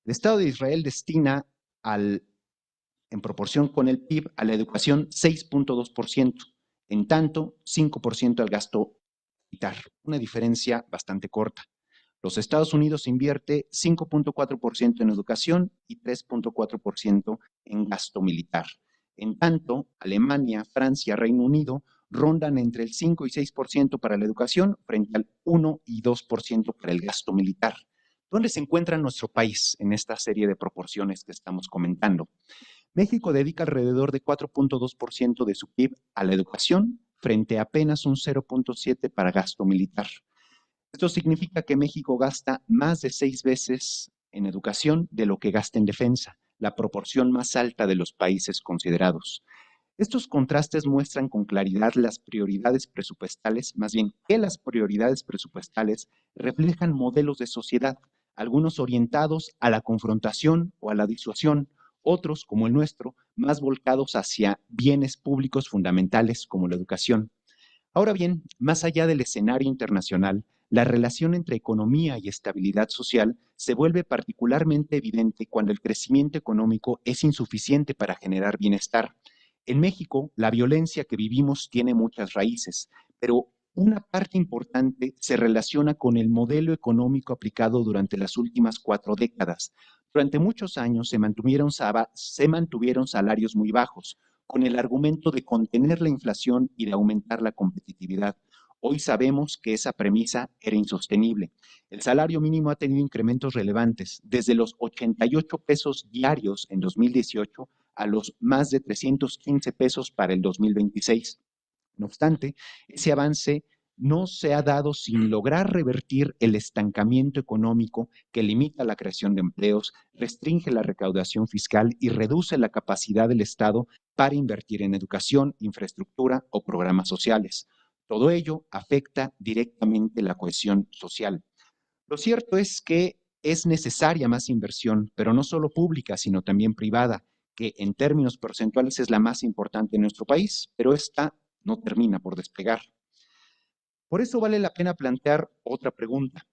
El Estado de Israel destina en proporción con el PIB a la educación 6.2%, en tanto 5% al gasto militar, una diferencia bastante corta. Los Estados Unidos invierte 5.4% en educación y 3.4% en gasto militar. En tanto, Alemania, Francia, Reino Unido rondan entre el 5 y 6% para la educación frente al 1 y 2% para el gasto militar. ¿Dónde se encuentra nuestro país en esta serie de proporciones que estamos comentando? México dedica alrededor de 4.2% de su PIB a la educación, frente a apenas un 0.7% para gasto militar. Esto significa que México gasta más de 6 veces en educación de lo que gasta en defensa, la proporción más alta de los países considerados. Estos contrastes muestran con claridad las prioridades presupuestales, más bien que las prioridades presupuestales reflejan modelos de sociedad, algunos orientados a la confrontación o a la disuasión, otros, como el nuestro, más volcados hacia bienes públicos fundamentales como la educación. Ahora bien, más allá del escenario internacional, la relación entre economía y estabilidad social se vuelve particularmente evidente cuando el crecimiento económico es insuficiente para generar bienestar. En México, la violencia que vivimos tiene muchas raíces, pero una parte importante se relaciona con el modelo económico aplicado durante las últimas 4 décadas. Durante muchos años se mantuvieron salarios muy bajos, con el argumento de contener la inflación y de aumentar la competitividad. Hoy sabemos que esa premisa era insostenible. El salario mínimo ha tenido incrementos relevantes, desde los 88 pesos diarios en 2018 a los más de 315 pesos para el 2026. No obstante, ese avance no se ha dado sin lograr revertir el estancamiento económico que limita la creación de empleos, restringe la recaudación fiscal y reduce la capacidad del Estado para invertir en educación, infraestructura o programas sociales. Todo ello afecta directamente la cohesión social. Lo cierto es que es necesaria más inversión, pero no solo pública, sino también privada, que en términos porcentuales es la más importante en nuestro país, pero esta no termina por despegar. Por eso vale la pena plantear otra pregunta.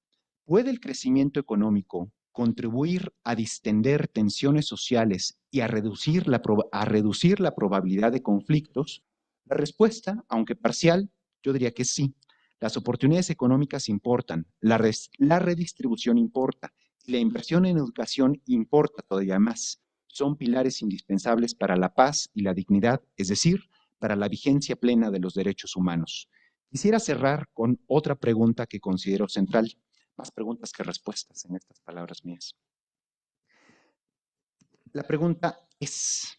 ¿Puede el crecimiento económico contribuir a distender tensiones sociales y a reducir la probabilidad de conflictos? La respuesta, aunque parcial, yo diría que sí. Las oportunidades económicas importan, la redistribución importa y la inversión en educación importa todavía más. Son pilares indispensables para la paz y la dignidad, es decir, para la vigencia plena de los derechos humanos. Quisiera cerrar con otra pregunta que considero central. Más preguntas que respuestas en estas palabras mías. La pregunta ¿es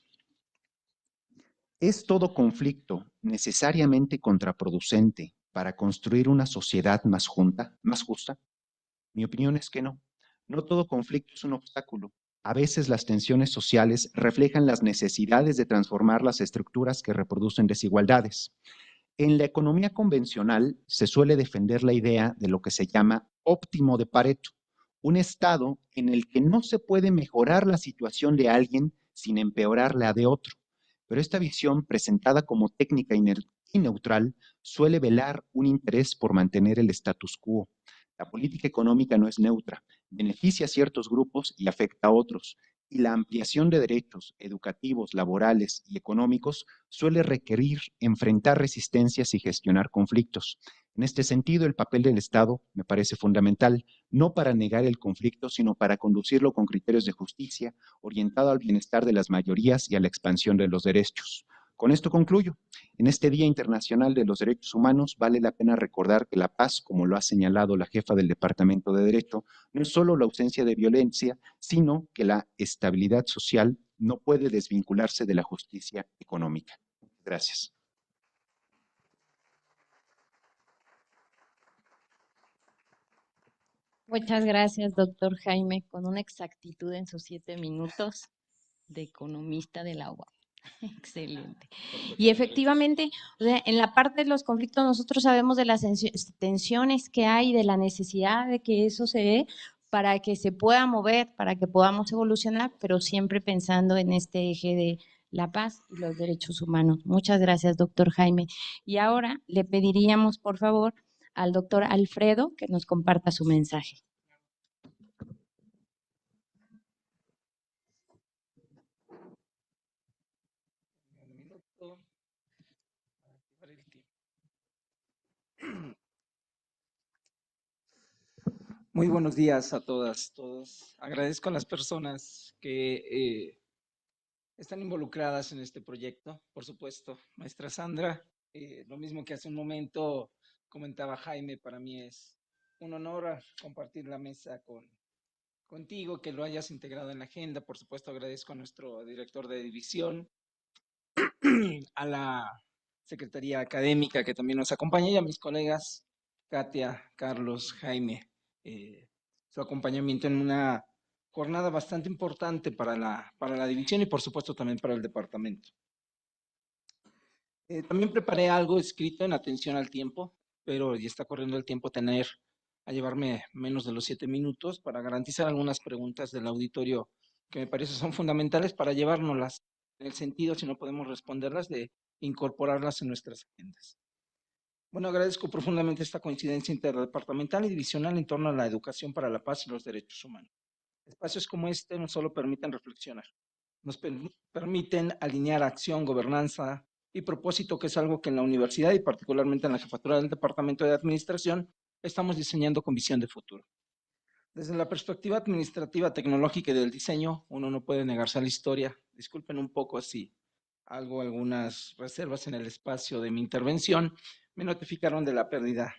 todo conflicto necesariamente contraproducente para construir una sociedad más justa? Mi opinión es que no. No todo conflicto es un obstáculo. A veces las tensiones sociales reflejan las necesidades de transformar las estructuras que reproducen desigualdades. En la economía convencional se suele defender la idea de lo que se llama óptimo de Pareto, un estado en el que no se puede mejorar la situación de alguien sin empeorar la de otro. Pero esta visión, presentada como técnica y neutral, suele velar un interés por mantener el status quo. La política económica no es neutra, beneficia a ciertos grupos y afecta a otros, y la ampliación de derechos educativos, laborales y económicos suele requerir enfrentar resistencias y gestionar conflictos. En este sentido, el papel del Estado me parece fundamental, no para negar el conflicto, sino para conducirlo con criterios de justicia, orientado al bienestar de las mayorías y a la expansión de los derechos. Con esto concluyo. En este Día Internacional de los Derechos Humanos vale la pena recordar que la paz, como lo ha señalado la jefa del Departamento de Derecho, no es solo la ausencia de violencia, sino que la estabilidad social no puede desvincularse de la justicia económica. Gracias. Muchas gracias, doctor Jaime, con una exactitud en sus 7 minutos de economista de la UAM. Excelente. Y efectivamente, o sea, en la parte de los conflictos nosotros sabemos de las tensiones que hay, de la necesidad de que eso se dé para que se pueda mover, para que podamos evolucionar, pero siempre pensando en este eje de la paz y los derechos humanos. Muchas gracias, doctor Jaime. Y ahora le pediríamos, por favor, al doctor Alfredo que nos comparta su mensaje. Muy buenos días a todas, todos. Agradezco a las personas que están involucradas en este proyecto, por supuesto. Maestra Sandra, lo mismo que hace un momento comentaba Jaime, para mí es un honor compartir la mesa contigo, que lo hayas integrado en la agenda. Por supuesto, agradezco a nuestro director de división, a la Secretaría Académica que también nos acompaña y a mis colegas Katia, Carlos, Jaime, su acompañamiento en una jornada bastante importante para la división y por supuesto también para el departamento. También preparé algo escrito en atención al tiempo, pero ya está corriendo el tiempo a llevarme menos de los 7 minutos para garantizar algunas preguntas del auditorio que me parece son fundamentales para llevárnoslas en el sentido, si no podemos responderlas, de incorporarlas en nuestras agendas. Bueno, agradezco profundamente esta coincidencia interdepartamental y divisional en torno a la educación para la paz y los derechos humanos. Espacios como este no solo permiten reflexionar, nos permiten alinear acción, gobernanza y propósito, que es algo que en la universidad y particularmente en la jefatura del Departamento de Administración estamos diseñando con visión de futuro. Desde la perspectiva administrativa, tecnológica y del diseño, uno no puede negarse a la historia. Disculpen un poco si hago algunas reservas en el espacio de mi intervención. Me notificaron de la pérdida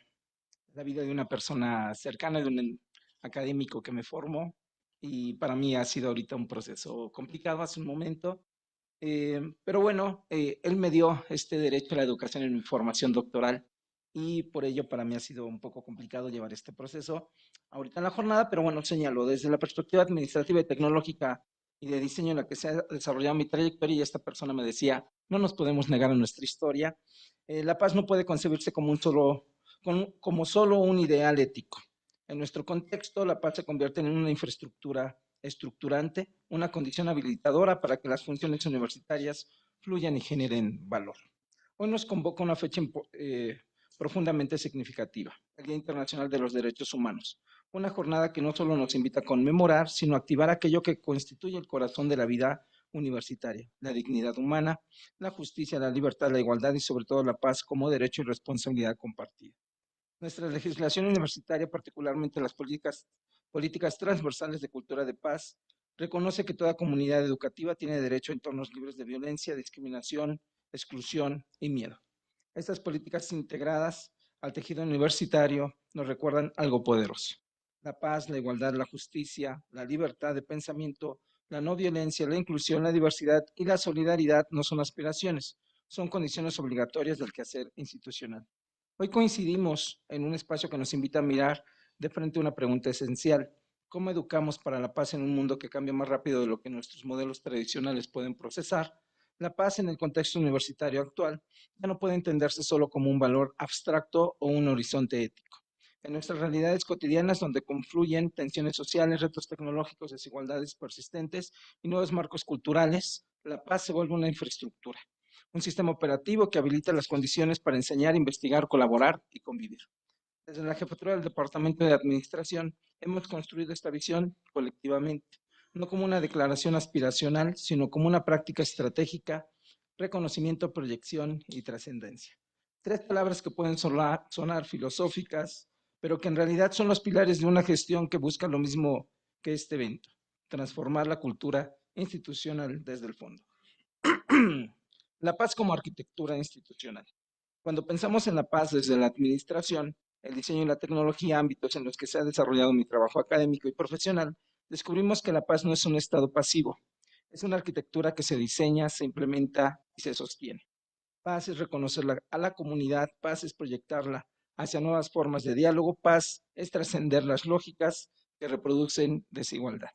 de la vida de una persona cercana, de un académico que me formó, y para mí ha sido ahorita un proceso complicado hace un momento. Pero bueno, él me dio este derecho a la educación en mi formación doctoral y por ello para mí ha sido un poco complicado llevar este proceso ahorita en la jornada, pero bueno, señalo, desde la perspectiva administrativa y tecnológica y de diseño en la que se ha desarrollado mi trayectoria, y esta persona me decía, no nos podemos negar a nuestra historia, la paz no puede concebirse como solo un ideal ético. En nuestro contexto, la paz se convierte en una infraestructura estructurante, una condición habilitadora para que las funciones universitarias fluyan y generen valor. Hoy nos convoca una fecha profundamente significativa, el Día Internacional de los Derechos Humanos, una jornada que no solo nos invita a conmemorar, sino a activar aquello que constituye el corazón de la vida universitaria, la dignidad humana, la justicia, la libertad, la igualdad y sobre todo la paz como derecho y responsabilidad compartida. Nuestra legislación universitaria, particularmente las políticas transversales de cultura de paz, reconoce que toda comunidad educativa tiene derecho a entornos libres de violencia, discriminación, exclusión y miedo. Estas políticas integradas al tejido universitario nos recuerdan algo poderoso: la paz, la igualdad, la justicia, la libertad de pensamiento, la no violencia, la inclusión, la diversidad y la solidaridad no son aspiraciones, son condiciones obligatorias del quehacer institucional. Hoy coincidimos en un espacio que nos invita a mirar de frente una pregunta esencial: ¿cómo educamos para la paz en un mundo que cambia más rápido de lo que nuestros modelos tradicionales pueden procesar? La paz en el contexto universitario actual ya no puede entenderse solo como un valor abstracto o un horizonte ético. En nuestras realidades cotidianas, donde confluyen tensiones sociales, retos tecnológicos, desigualdades persistentes y nuevos marcos culturales, la paz se vuelve una infraestructura, un sistema operativo que habilita las condiciones para enseñar, investigar, colaborar y convivir. Desde la jefatura del Departamento de Administración hemos construido esta visión colectivamente, no como una declaración aspiracional, sino como una práctica estratégica, reconocimiento, proyección y trascendencia. Tres palabras que pueden sonar filosóficas, pero que en realidad son los pilares de una gestión que busca lo mismo que este evento: transformar la cultura institucional desde el fondo. La paz como arquitectura institucional. Cuando pensamos en la paz desde la administración, el diseño y la tecnología, ámbitos en los que se ha desarrollado mi trabajo académico y profesional, descubrimos que la paz no es un estado pasivo, es una arquitectura que se diseña, se implementa y se sostiene. Paz es reconocerla a la comunidad, paz es proyectarla hacia nuevas formas de diálogo, paz es trascender las lógicas que reproducen desigualdad.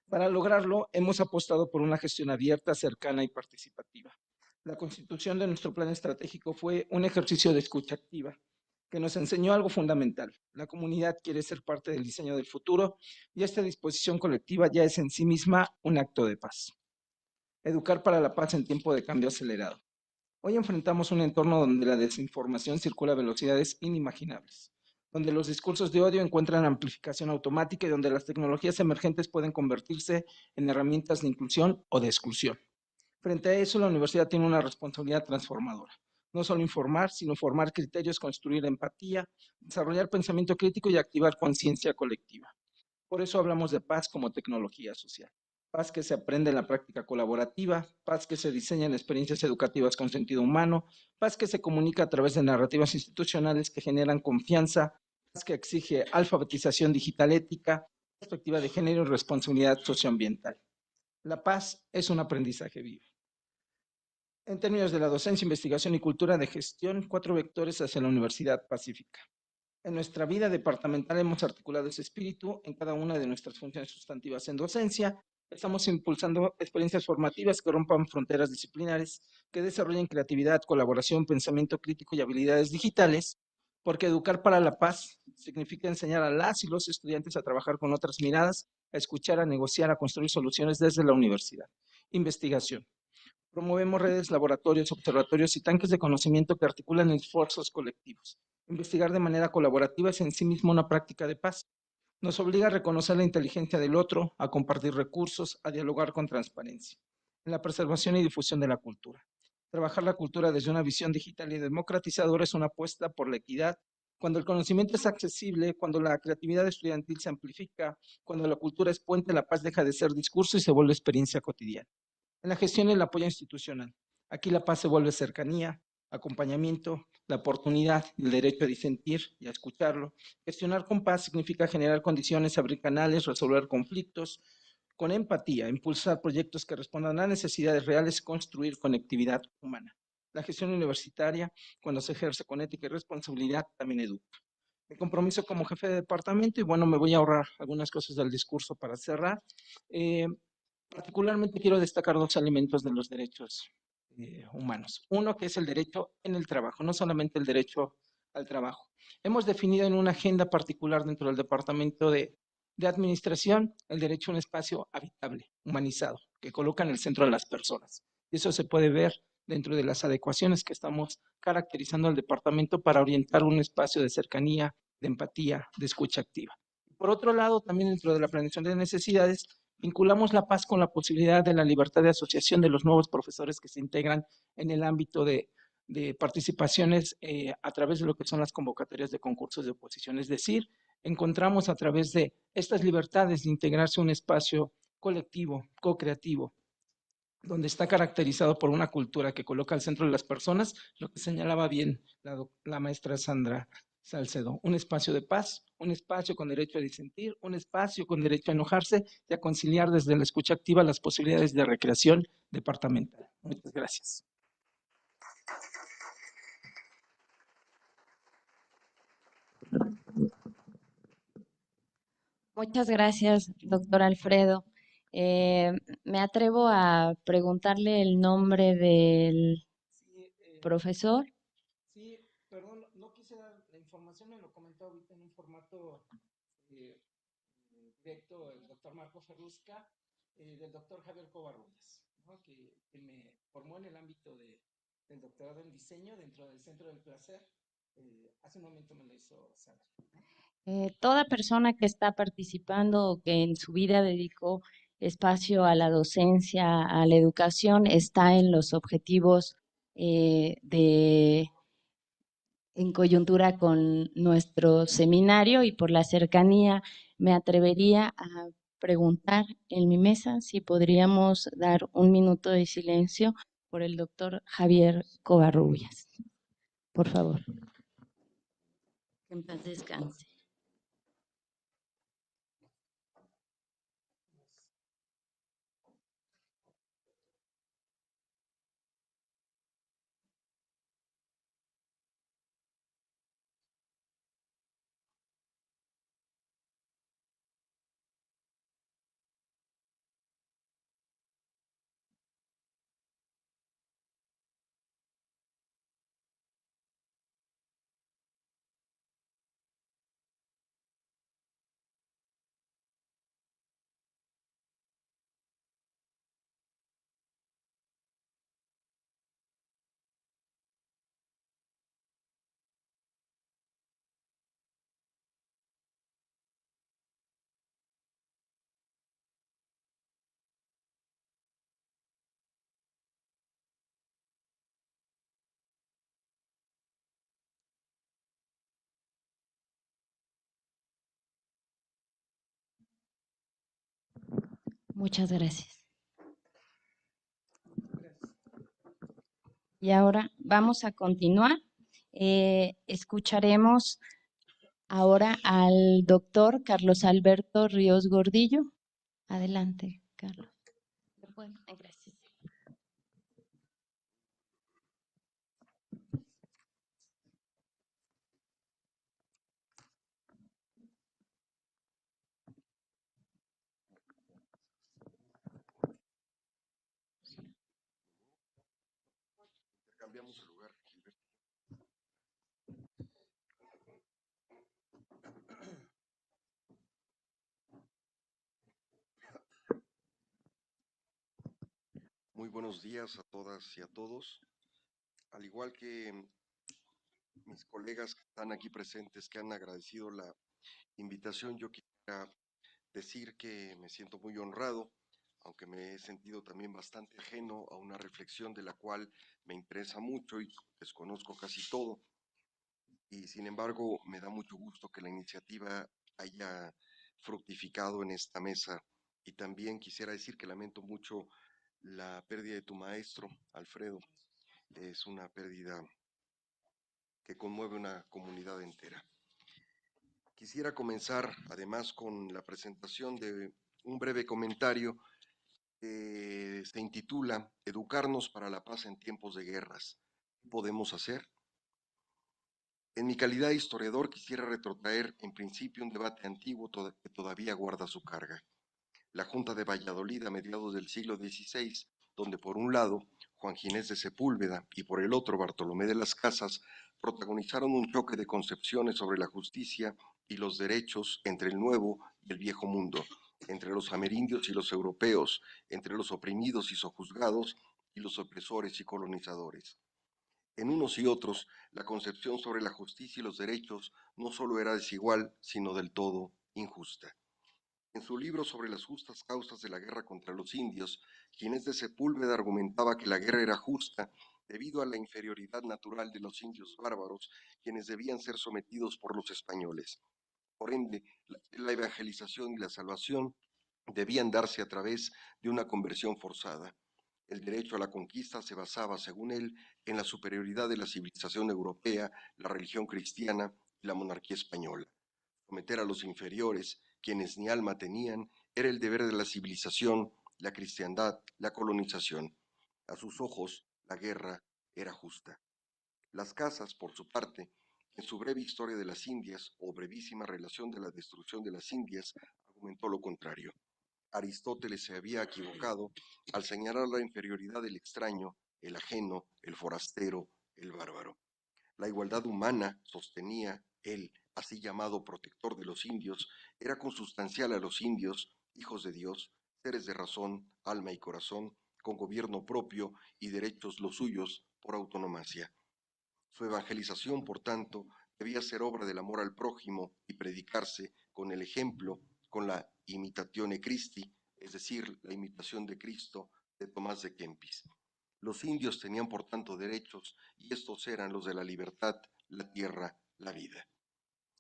Para lograrlo, hemos apostado por una gestión abierta, cercana y participativa. La constitución de nuestro plan estratégico fue un ejercicio de escucha activa que nos enseñó algo fundamental: la comunidad quiere ser parte del diseño del futuro y esta disposición colectiva ya es en sí misma un acto de paz. Educar para la paz en tiempo de cambio acelerado. Hoy enfrentamos un entorno donde la desinformación circula a velocidades inimaginables, donde los discursos de odio encuentran amplificación automática y donde las tecnologías emergentes pueden convertirse en herramientas de inclusión o de exclusión. Frente a eso, la universidad tiene una responsabilidad transformadora: no solo informar, sino formar criterios, construir empatía, desarrollar pensamiento crítico y activar conciencia colectiva. Por eso hablamos de paz como tecnología social. Paz que se aprende en la práctica colaborativa, paz que se diseña en experiencias educativas con sentido humano, paz que se comunica a través de narrativas institucionales que generan confianza, paz que exige alfabetización digital ética, perspectiva de género y responsabilidad socioambiental. La paz es un aprendizaje vivo. En términos de la docencia, investigación y cultura de gestión, 4 vectores hacia la Universidad Pacífica. En nuestra vida departamental hemos articulado ese espíritu en cada una de nuestras funciones sustantivas. En docencia, estamos impulsando experiencias formativas que rompan fronteras disciplinares, que desarrollen creatividad, colaboración, pensamiento crítico y habilidades digitales, porque educar para la paz significa enseñar a las y los estudiantes a trabajar con otras miradas, a escuchar, a negociar, a construir soluciones desde la universidad. Investigación. Promovemos redes, laboratorios, observatorios y tanques de conocimiento que articulan esfuerzos colectivos. Investigar de manera colaborativa es en sí mismo una práctica de paz. Nos obliga a reconocer la inteligencia del otro, a compartir recursos, a dialogar con transparencia. En la preservación y difusión de la cultura. Trabajar la cultura desde una visión digital y democratizadora es una apuesta por la equidad. Cuando el conocimiento es accesible, cuando la creatividad estudiantil se amplifica, cuando la cultura es puente, la paz deja de ser discurso y se vuelve experiencia cotidiana. En la gestión y el apoyo institucional. Aquí la paz se vuelve cercanía, acompañamiento, la oportunidad y el derecho a disentir y a escucharlo. Gestionar con paz significa generar condiciones, abrir canales, resolver conflictos, con empatía, impulsar proyectos que respondan a necesidades reales, construir conectividad humana. La gestión universitaria, cuando se ejerce con ética y responsabilidad, también educa. Mi compromiso como jefe de departamento, y bueno, me voy a ahorrar algunas cosas del discurso para cerrar. Particularmente quiero destacar 2 elementos de los derechos humanos. Uno, que es el derecho en el trabajo, no solamente el derecho al trabajo. Hemos definido en una agenda particular dentro del Departamento de Administración el derecho a un espacio habitable, humanizado, que coloca en el centro a las personas. Y eso se puede ver dentro de las adecuaciones que estamos caracterizando al departamento para orientar un espacio de cercanía, de empatía, de escucha activa. Por otro lado, también dentro de la planeación de necesidades, vinculamos la paz con la posibilidad de la libertad de asociación de los nuevos profesores que se integran en el ámbito de participaciones a través de lo que son las convocatorias de concursos de oposición. Es decir, encontramos a través de estas libertades de integrarse a un espacio colectivo, co-creativo, donde está caracterizado por una cultura que coloca al centro de las personas, lo que señalaba bien la maestra Sandra Salcedo: un espacio de paz, un espacio con derecho a disentir, un espacio con derecho a enojarse y a conciliar desde la escucha activa las posibilidades de recreación departamental. Muchas gracias. Muchas gracias, doctor Alfredo. Eh, Me atrevo a preguntarle el nombre del Sí, profesor. sí, perdón, no quise dar la información, me lo comentó ahorita en un formato eh, directo el doctor Marco Ferrusca, del doctor Javier Covarrubias, ¿no? Que me formó en el ámbito del doctorado en diseño dentro del Centro del Placer. Hace un momento me lo hizo saber. Toda persona que está participando o que en su vida dedicó espacio a la docencia, a la educación, está en los objetivos en coyuntura con nuestro seminario y por la cercanía me atrevería a preguntar en mi mesa si podríamos dar un minuto de silencio por el doctor Javier Covarrubias. Por favor. Que en paz descanse. Muchas gracias. Y ahora vamos a continuar. Escucharemos ahora al doctor Carlos Alberto Ríos Gordillo. Adelante, Carlos. Gracias. Cambiamos el lugar, Gilberto. Muy buenos días a todas y a todos. Al igual que mis colegas que están aquí presentes, que han agradecido la invitación, yo quisiera decir que me siento muy honrado, aunque me he sentido también bastante ajeno a una reflexión de la cual me interesa mucho y desconozco casi todo. Y sin embargo, me da mucho gusto que la iniciativa haya fructificado en esta mesa. Y también quisiera decir que lamento mucho la pérdida de tu maestro, Alfredo. Es una pérdida que conmueve una comunidad entera. Quisiera comenzar además con la presentación de un breve comentario que se intitula Educarnos para la paz en tiempos de guerras. ¿Qué podemos hacer? En mi calidad de historiador quisiera retrotraer en principio un debate antiguo que todavía guarda su carga. La Junta de Valladolid a mediados del siglo XVI, donde por un lado Juan Ginés de Sepúlveda y por el otro Bartolomé de las Casas protagonizaron un choque de concepciones sobre la justicia y los derechos entre el nuevo y el viejo mundo, entre los amerindios y los europeos, entre los oprimidos y sojuzgados y los opresores y colonizadores. En unos y otros, la concepción sobre la justicia y los derechos no solo era desigual, sino del todo injusta. En su libro sobre las justas causas de la guerra contra los indios, Ginés de Sepúlveda argumentaba que la guerra era justa debido a la inferioridad natural de los indios bárbaros, quienes debían ser sometidos por los españoles. Por ende, la evangelización y la salvación debían darse a través de una conversión forzada. El derecho a la conquista se basaba, según él, en la superioridad de la civilización europea, la religión cristiana y la monarquía española. Someter a los inferiores, quienes ni alma tenían, era el deber de la civilización, la cristiandad, la colonización. A sus ojos, la guerra era justa. Las Casas, por su parte, en su breve historia de las Indias o brevísima relación de la destrucción de las Indias, argumentó lo contrario. Aristóteles se había equivocado al señalar la inferioridad del extraño, el ajeno, el forastero, el bárbaro. La igualdad humana, sostenía él, así llamado protector de los indios, era consustancial a los indios, hijos de Dios, seres de razón, alma y corazón, con gobierno propio y derechos los suyos por autonomacia. Su evangelización, por tanto, debía ser obra del amor al prójimo y predicarse con el ejemplo, con la imitatione Christi, es decir, la imitación de Cristo de Tomás de Kempis. Los indios tenían por tanto derechos y estos eran los de la libertad, la tierra, la vida.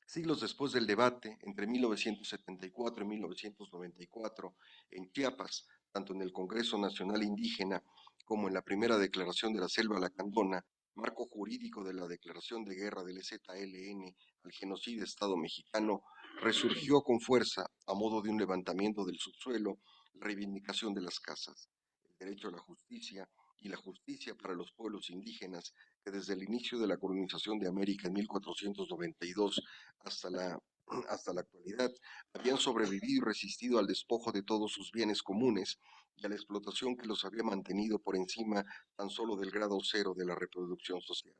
Siglos después del debate, entre 1974 y 1994, en Chiapas, tanto en el Congreso Nacional Indígena como en la primera declaración de la Selva Lacandona, marco jurídico de la declaración de guerra del EZLN al genocidio Estado mexicano, resurgió con fuerza, a modo de un levantamiento del subsuelo, la reivindicación de las casas, el derecho a la justicia y la justicia para los pueblos indígenas que desde el inicio de la colonización de América en 1492 hasta la actualidad, habían sobrevivido y resistido al despojo de todos sus bienes comunes y a la explotación que los había mantenido por encima tan solo del grado cero de la reproducción social.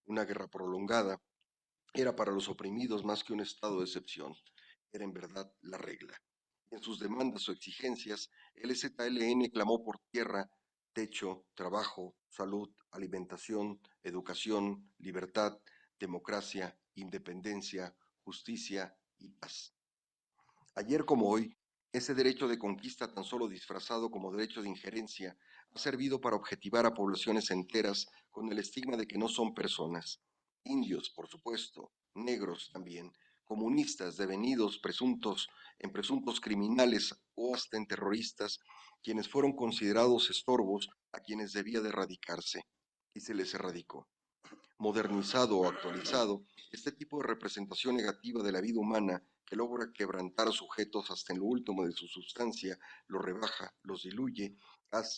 Una guerra prolongada era para los oprimidos más que un estado de excepción, era en verdad la regla. En sus demandas o exigencias, el EZLN clamó por tierra, techo, trabajo, salud, alimentación, educación, libertad, democracia, independencia, justicia y paz. Ayer como hoy, ese derecho de conquista tan solo disfrazado como derecho de injerencia ha servido para objetivar a poblaciones enteras con el estigma de que no son personas. Indios, por supuesto, negros también, comunistas devenidos presuntos criminales o hasta en terroristas, quienes fueron considerados estorbos a quienes debía de erradicarse, y se les erradicó. Modernizado o actualizado, este tipo de representación negativa de la vida humana que logra quebrantar sujetos hasta en lo último de su sustancia, los rebaja, los diluye,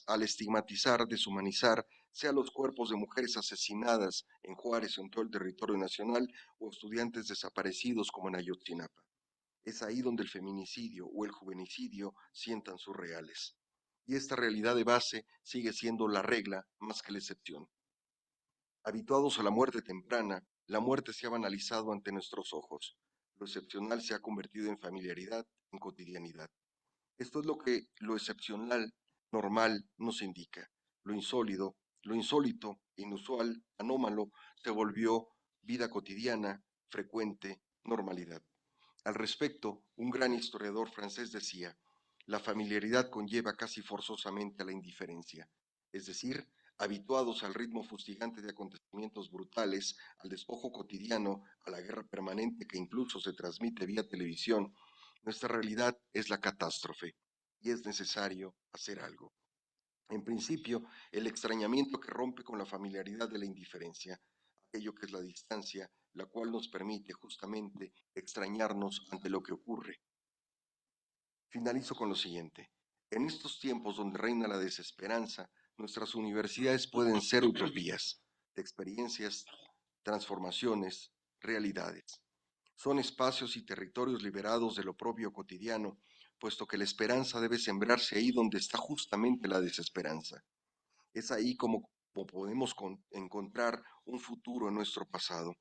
al estigmatizar, deshumanizar, sea los cuerpos de mujeres asesinadas en Juárez o en todo el territorio nacional o estudiantes desaparecidos como en Ayotzinapa. Es ahí donde el feminicidio o el juvenicidio sientan sus reales. Y esta realidad de base sigue siendo la regla más que la excepción. Habituados a la muerte temprana, la muerte se ha banalizado ante nuestros ojos. Lo excepcional se ha convertido en familiaridad, en cotidianidad. Esto es lo que lo excepcional, normal, nos indica. Lo insólito, inusual, anómalo, se volvió vida cotidiana, frecuente, normalidad. Al respecto, un gran historiador francés decía, la familiaridad conlleva casi forzosamente a la indiferencia, es decir, habituados al ritmo fustigante de acontecimientos brutales, al despojo cotidiano, a la guerra permanente que incluso se transmite vía televisión, nuestra realidad es la catástrofe y es necesario hacer algo. En principio, el extrañamiento que rompe con la familiaridad de la indiferencia, aquello que es la distancia, la cual nos permite justamente extrañarnos ante lo que ocurre. Finalizo con lo siguiente. En estos tiempos donde reina la desesperanza, nuestras universidades pueden ser utopías de experiencias, transformaciones, realidades. Son espacios y territorios liberados de lo propio cotidiano, puesto que la esperanza debe sembrarse ahí donde está justamente la desesperanza. Es ahí como podemos encontrar un futuro en nuestro pasado,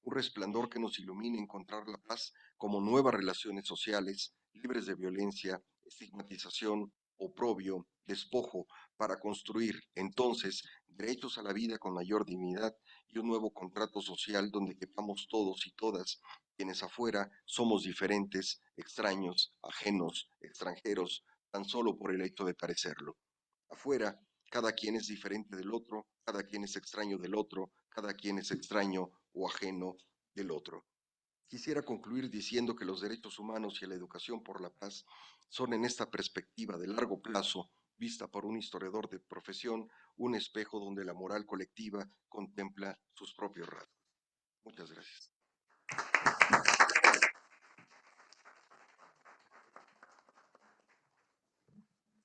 un resplandor que nos ilumine encontrar la paz como nuevas relaciones sociales, libres de violencia, estigmatización, oprobio, despojo, para construir entonces derechos a la vida con mayor dignidad y un nuevo contrato social donde quepamos todos y todas, quienes afuera somos diferentes, extraños, ajenos, extranjeros, tan solo por el hecho de parecerlo. Afuera, cada quien es diferente del otro, cada quien es extraño del otro, cada quien es extraño o ajeno del otro. Quisiera concluir diciendo que los derechos humanos y la educación por la paz son en esta perspectiva de largo plazo, vista por un historiador de profesión, un espejo donde la moral colectiva contempla sus propios rasgos. Muchas gracias.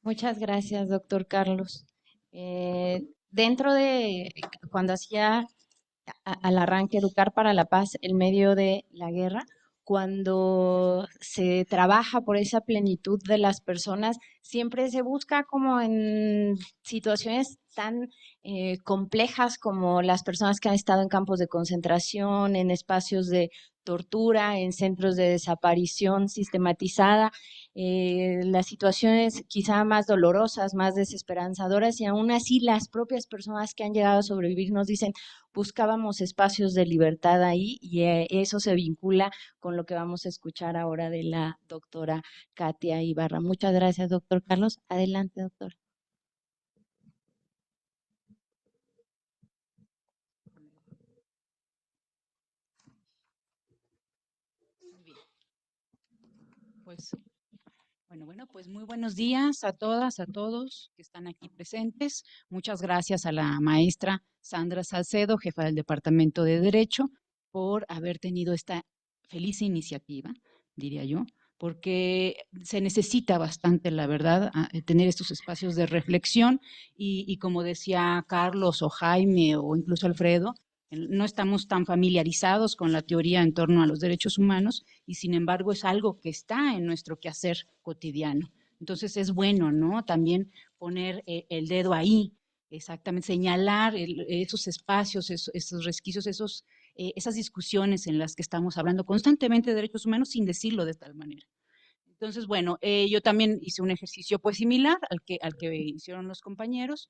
Muchas gracias, doctor Carlos. Dentro de cuando hacía al arranque Educar para la Paz en medio de la guerra, cuando se trabaja por esa plenitud de las personas, siempre se busca como en situaciones tan complejas como las personas que han estado en campos de concentración, en espacios de tortura, en centros de desaparición sistematizada, las situaciones quizá más dolorosas, más desesperanzadoras, y aún así las propias personas que han llegado a sobrevivir nos dicen, buscábamos espacios de libertad ahí, y eso se vincula con lo que vamos a escuchar ahora de la doctora Katia Ibarra. Muchas gracias, doctor Carlos. Adelante, doctor. Pues, pues muy buenos días a todas, a todos que están aquí presentes. Muchas gracias a la maestra Sandra Salcedo, jefa del Departamento de Derecho, por haber tenido esta feliz iniciativa, diría yo, porque se necesita bastante, la verdad, tener estos espacios de reflexión y como decía Carlos o Jaime o incluso Alfredo, no estamos tan familiarizados con la teoría en torno a los derechos humanos y sin embargo es algo que está en nuestro quehacer cotidiano. Entonces es bueno, ¿no? También poner el dedo ahí, exactamente, señalar esos espacios, esos resquicios, esas discusiones en las que estamos hablando constantemente de derechos humanos sin decirlo de tal manera. Entonces, yo también hice un ejercicio pues similar al que hicieron los compañeros.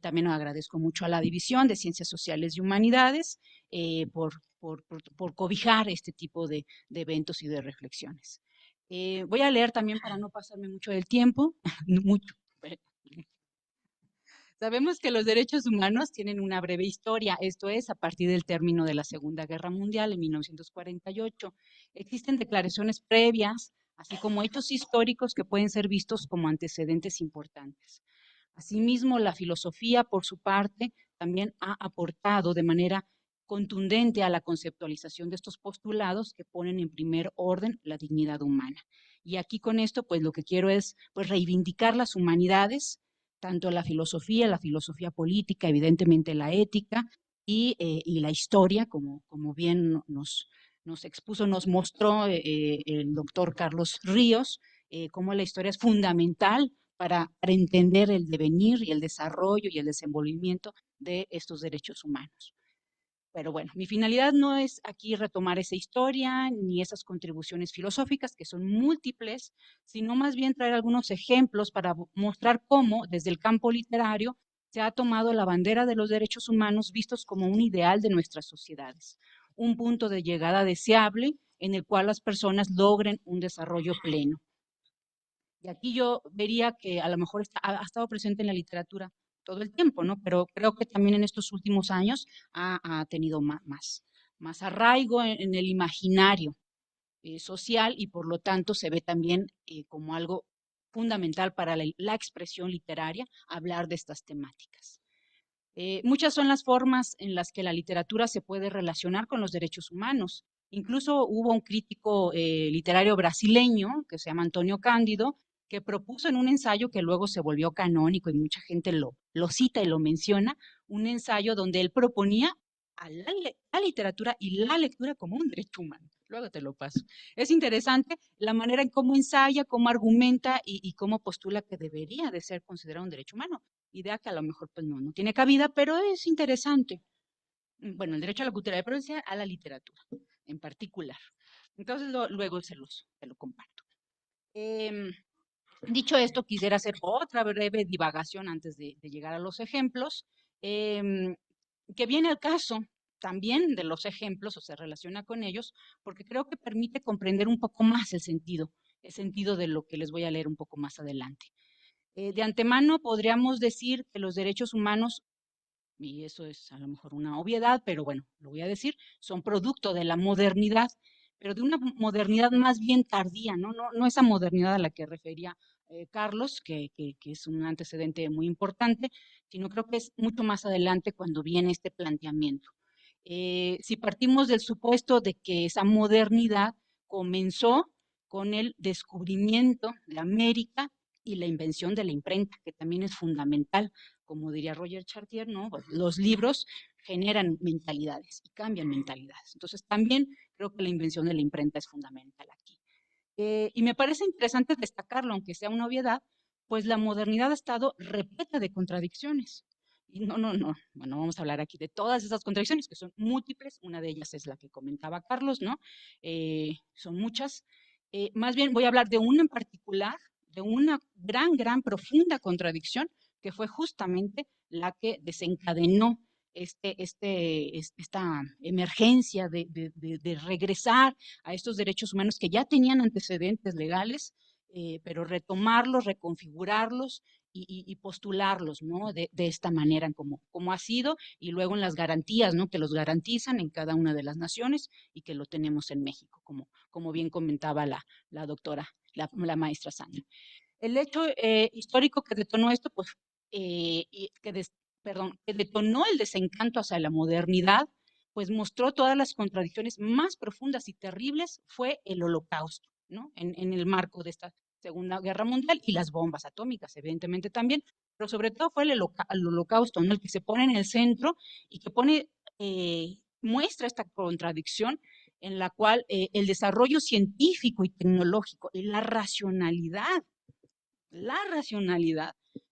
También agradezco mucho a la División de Ciencias Sociales y Humanidades por cobijar este tipo de eventos y de reflexiones. Voy a leer también para no pasarme mucho del tiempo, mucho. Sabemos que los derechos humanos tienen una breve historia, esto es, a partir del término de la Segunda Guerra Mundial en 1948. Existen declaraciones previas, así como hechos históricos que pueden ser vistos como antecedentes importantes. Asimismo, la filosofía, por su parte, también ha aportado de manera contundente a la conceptualización de estos postulados que ponen en primer orden la dignidad humana. Y aquí con esto, pues lo que quiero es pues, reivindicar las humanidades, tanto la filosofía política, evidentemente la ética y la historia, como bien nos expuso, nos mostró el doctor Carlos Ríos, cómo la historia es fundamental para entender el devenir y el desarrollo y el desenvolvimiento de estos derechos humanos. Pero bueno, mi finalidad no es aquí retomar esa historia ni esas contribuciones filosóficas que son múltiples, sino más bien traer algunos ejemplos para mostrar cómo desde el campo literario se ha tomado la bandera de los derechos humanos vistos como un ideal de nuestras sociedades, un punto de llegada deseable en el cual las personas logren un desarrollo pleno. Y aquí yo vería que a lo mejor ha estado presente en la literatura todo el tiempo, ¿no? Pero creo que también en estos últimos años ha tenido más arraigo en el imaginario social y por lo tanto se ve también como algo fundamental para la expresión literaria hablar de estas temáticas. Muchas son las formas en las que la literatura se puede relacionar con los derechos humanos. Incluso hubo un crítico literario brasileño que se llama Antonio Cándido, que propuso en un ensayo que luego se volvió canónico y mucha gente lo cita y lo menciona, un ensayo donde él proponía a la literatura y la lectura como un derecho humano. Luego te lo paso. Es interesante la manera en cómo ensaya, cómo argumenta y cómo postula que debería de ser considerado un derecho humano. Idea que a lo mejor pues no tiene cabida, pero es interesante. Bueno, el derecho a la cultura, pero a la literatura en particular. Entonces luego se lo comparto. Dicho esto, quisiera hacer otra breve divagación antes de llegar a los ejemplos, que viene al caso también de los ejemplos o se relaciona con ellos, porque creo que permite comprender un poco más el sentido de lo que les voy a leer un poco más adelante. De antemano podríamos decir que los derechos humanos, y eso es a lo mejor una obviedad, pero bueno, lo voy a decir, son producto de la modernidad, pero de una modernidad más bien tardía, no esa modernidad a la que refería Carlos, que es un antecedente muy importante, sino creo que es mucho más adelante cuando viene este planteamiento. Si partimos del supuesto de que esa modernidad comenzó con el descubrimiento de América y la invención de la imprenta, que también es fundamental, como diría Roger Chartier, ¿no? Los libros generan mentalidades y cambian mentalidades. Entonces, también creo que la invención de la imprenta es fundamental aquí. Y me parece interesante destacarlo, aunque sea una obviedad, pues la modernidad ha estado repleta de contradicciones. Y bueno, vamos a hablar aquí de todas esas contradicciones, que son múltiples. Una de ellas es la que comentaba Carlos, ¿no? Son muchas. Más bien voy a hablar de una en particular, de una gran, profunda contradicción, que fue justamente la que desencadenó esta emergencia de regresar a estos derechos humanos que ya tenían antecedentes legales, pero retomarlos, reconfigurarlos y postularlos, ¿no? De esta manera como ha sido, y luego en las garantías, ¿no? Que los garantizan en cada una de las naciones y que lo tenemos en México, como bien comentaba la doctora, la maestra Sandra. El hecho histórico que detonó esto, pues, que detonó el desencanto hacia la modernidad, pues mostró todas las contradicciones más profundas y terribles, fue el Holocausto, ¿no? En el marco de esta Segunda Guerra Mundial, y las bombas atómicas, evidentemente también, pero sobre todo fue el Holocausto, ¿no? El que se pone en el centro y que muestra esta contradicción en la cual el desarrollo científico y tecnológico y la racionalidad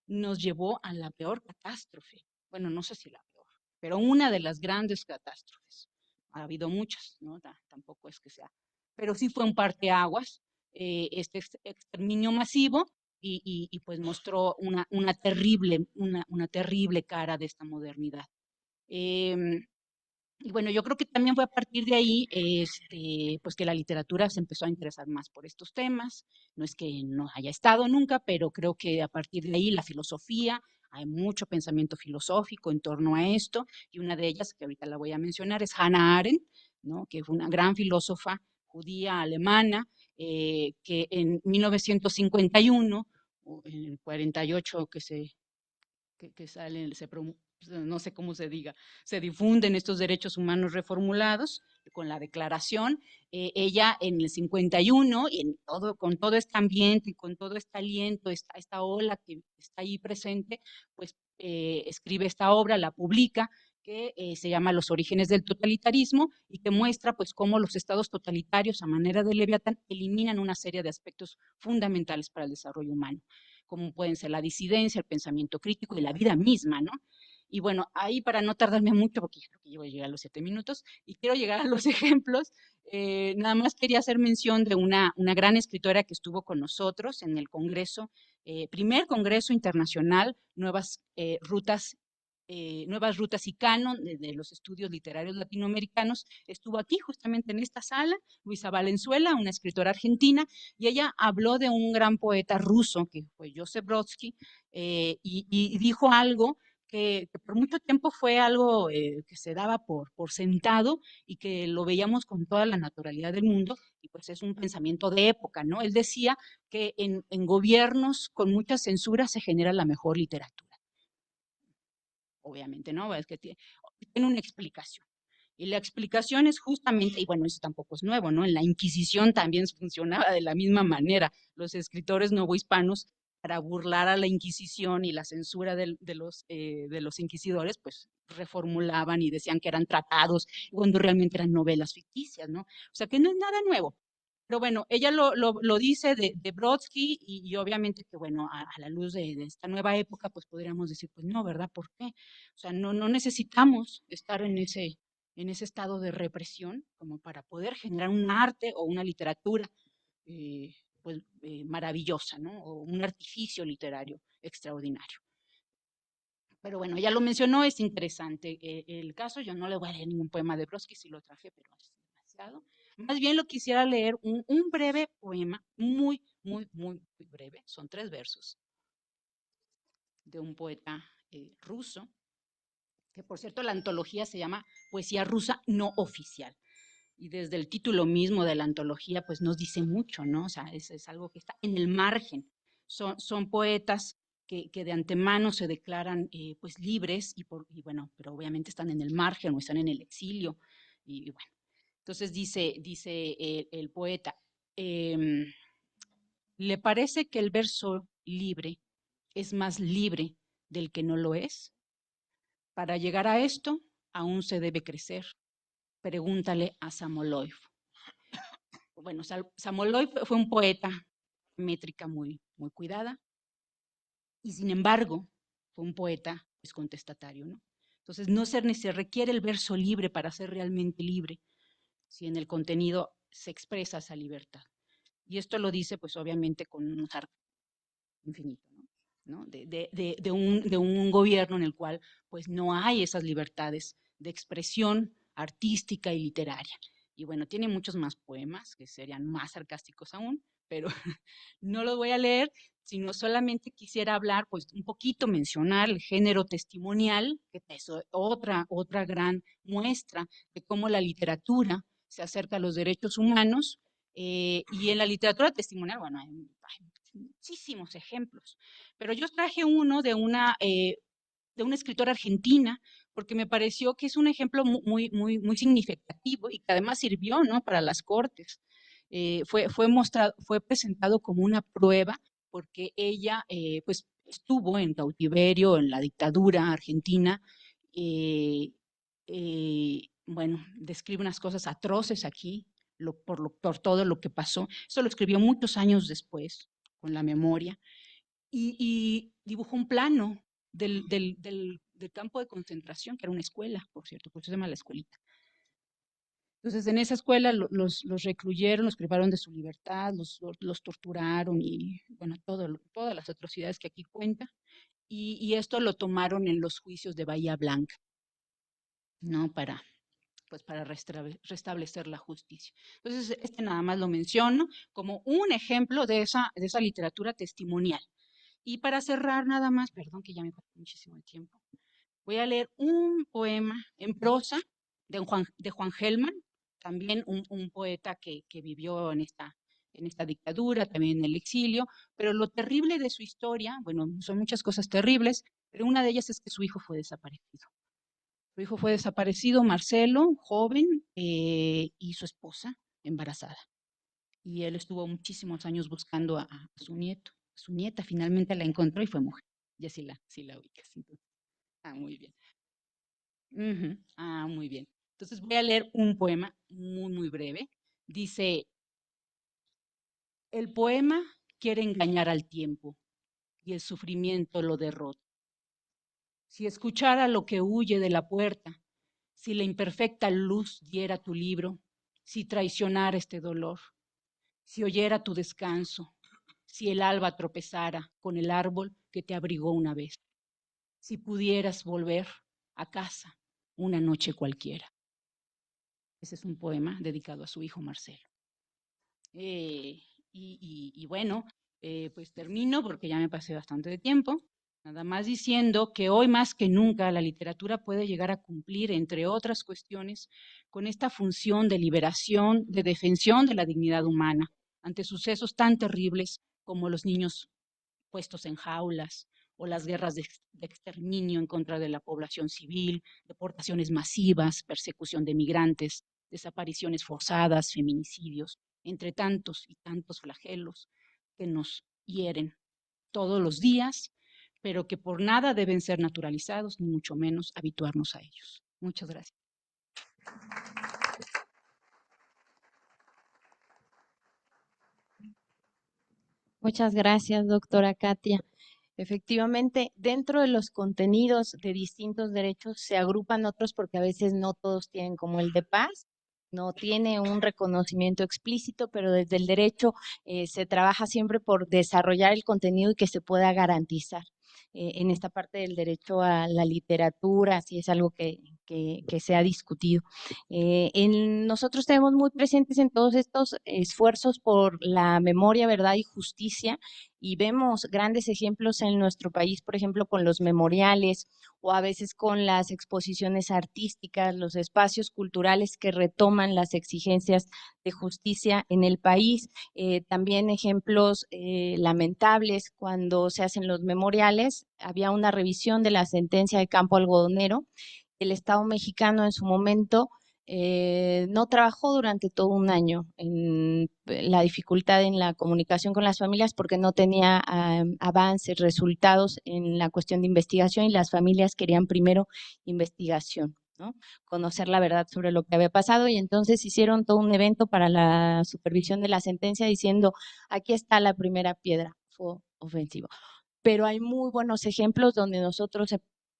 nos llevó a la peor catástrofe. Bueno, no sé si la peor, pero una de las grandes catástrofes. Ha habido muchas, ¿no? Tampoco es que sea. Pero sí fue un parteaguas, este exterminio masivo, y pues mostró una terrible cara de esta modernidad. Y bueno, yo creo que también fue a partir de ahí, pues que la literatura se empezó a interesar más por estos temas. No es que no haya estado nunca, pero creo que a partir de ahí la filosofía, hay mucho pensamiento filosófico en torno a esto, y una de ellas, que ahorita la voy a mencionar, es Hannah Arendt, ¿no? Que fue una gran filósofa judía alemana, que en 1951, o en el 48 que salen, no sé cómo se diga, se difunden estos derechos humanos reformulados con la declaración. Ella en el 51, con todo este ambiente y con todo este aliento, esta ola que está ahí presente, pues escribe esta obra, la publica, que se llama Los orígenes del totalitarismo, y que muestra pues cómo los estados totalitarios a manera de Leviatán eliminan una serie de aspectos fundamentales para el desarrollo humano, como pueden ser la disidencia, el pensamiento crítico y la vida misma, ¿no? Y bueno, ahí para no tardarme mucho, porque creo que yo voy a llegar a los 7 minutos, y quiero llegar a los ejemplos, nada más quería hacer mención de una gran escritora que estuvo con nosotros en el Congreso, primer Congreso Internacional, Nuevas Rutas y Canon de los Estudios Literarios Latinoamericanos. Estuvo aquí justamente en esta sala, Luisa Valenzuela, una escritora argentina, y ella habló de un gran poeta ruso, que fue Joseph Brodsky, y dijo algo que por mucho tiempo fue algo que se daba por sentado y que lo veíamos con toda la naturalidad del mundo, y pues es un pensamiento de época, ¿no? Él decía que en gobiernos con mucha censura se genera la mejor literatura. Obviamente, ¿no? Es que tiene una explicación. Y la explicación es justamente, y bueno, eso tampoco es nuevo, ¿no? En la Inquisición también funcionaba de la misma manera. Los escritores novohispanos, para burlar a la Inquisición y la censura de los inquisidores, pues reformulaban y decían que eran tratados, cuando realmente eran novelas ficticias, ¿no? O sea, que no es nada nuevo. Pero bueno, ella lo dice de Brodsky, y obviamente que, bueno, a la luz de esta nueva época, pues podríamos decir, pues no, ¿verdad? ¿Por qué? O sea, no necesitamos estar en ese estado de represión como para poder generar un arte o una literatura maravillosa, ¿no? O un artificio literario extraordinario. Pero bueno, ya lo mencionó, es interesante el caso. Yo no le voy a leer ningún poema de Brodsky, si lo traje, pero es demasiado. Más bien lo quisiera leer un breve poema, muy breve, son 3 versos, de un poeta ruso, que por cierto la antología se llama Poesía Rusa No Oficial. Y desde el título mismo de la antología, pues nos dice mucho, ¿no? O sea, es algo que está en el margen. Son poetas que de antemano se declaran pues libres, y bueno, pero obviamente están en el margen o están en el exilio. Y bueno, entonces dice el poeta, ¿le parece que el verso libre es más libre del que no lo es? Para llegar a esto, aún se debe crecer. Pregúntale a Samolov. Bueno, Samolov fue un poeta, métrica muy cuidada, y sin embargo fue un poeta pues, contestatario, ¿no? Entonces no se requiere el verso libre para ser realmente libre, si en el contenido se expresa esa libertad. Y esto lo dice pues obviamente con un sarcasmo infinito, ¿no? De un gobierno en el cual pues no hay esas libertades de expresión artística y literaria. Y bueno, tiene muchos más poemas que serían más sarcásticos aún, pero no los voy a leer, sino solamente quisiera hablar, pues un poquito mencionar el género testimonial, que es otra gran muestra de cómo la literatura se acerca a los derechos humanos, y en la literatura testimonial, bueno, hay muchísimos ejemplos, pero yo traje uno de una escritora argentina, porque me pareció que es un ejemplo muy significativo y que además sirvió, ¿no?, para las cortes. Fue presentado como una prueba porque ella pues estuvo en cautiverio en la dictadura argentina. Bueno, describe unas cosas atroces aquí por todo lo que pasó. Eso lo escribió muchos años después, con la memoria, y dibujó un plano del campo de concentración, que era una escuela, por cierto, por eso se llama la escuelita. Entonces, en esa escuela los recluyeron, los privaron de su libertad, los torturaron y, bueno, todas las atrocidades que aquí cuenta. Y esto lo tomaron en los juicios de Bahía Blanca, ¿no? Para restablecer la justicia. Entonces, nada más lo menciono como un ejemplo de esa literatura testimonial. Y para cerrar nada más, perdón que ya me pasó muchísimo el tiempo, voy a leer un poema en prosa de Juan Gelman, también un poeta que vivió en esta dictadura, también en el exilio, pero lo terrible de su historia, bueno, son muchas cosas terribles, pero una de ellas es que su hijo fue desaparecido. Su hijo fue desaparecido, Marcelo, joven, y su esposa embarazada. Y él estuvo muchísimos años buscando a su nieto. Su nieta finalmente la encontró y fue mujer. Ya sí la ubicas. Entonces. Muy bien. Muy bien. Entonces voy a leer un poema muy breve. Dice, el poema quiere engañar al tiempo y el sufrimiento lo derrota. Si escuchara lo que huye de la puerta, si la imperfecta luz diera tu libro, si traicionara este dolor, si oyera tu descanso, si el alba tropezara con el árbol que te abrigó una vez, si pudieras volver a casa una noche cualquiera. Ese es un poema dedicado a su hijo Marcelo. Y bueno, pues termino porque ya me pasé bastante de tiempo. Nada más diciendo que hoy más que nunca la literatura puede llegar a cumplir, entre otras cuestiones, con esta función de liberación, de defensión de la dignidad humana ante sucesos tan terribles como los niños puestos en jaulas o las guerras de exterminio en contra de la población civil, deportaciones masivas, persecución de migrantes, desapariciones forzadas, feminicidios, entre tantos y tantos flagelos que nos hieren todos los días, pero que por nada deben ser naturalizados, ni mucho menos habituarnos a ellos. Muchas gracias. Muchas gracias, doctora Katia. Efectivamente, dentro de los contenidos de distintos derechos se agrupan otros porque a veces no todos tienen, como el de paz, no tiene un reconocimiento explícito, pero desde el derecho se trabaja siempre por desarrollar el contenido y que se pueda garantizar. En esta parte del derecho a la literatura, si es algo que se ha discutido. Nosotros tenemos muy presentes en todos estos esfuerzos por la memoria, verdad y justicia, y vemos grandes ejemplos en nuestro país, por ejemplo, con los memoriales o a veces con las exposiciones artísticas, los espacios culturales que retoman las exigencias de justicia en el país. También ejemplos lamentables cuando se hacen los memoriales. Había una revisión de la sentencia de Campo Algodonero. El Estado mexicano en su momento no trabajó durante todo un año en la dificultad en la comunicación con las familias porque no tenía avances, resultados en la cuestión de investigación y las familias querían primero investigación. ¿no? Conocer la verdad sobre lo que había pasado y entonces hicieron todo un evento para la supervisión de la sentencia diciendo, aquí está la primera piedra, fue ofensivo. Pero hay muy buenos ejemplos donde nosotros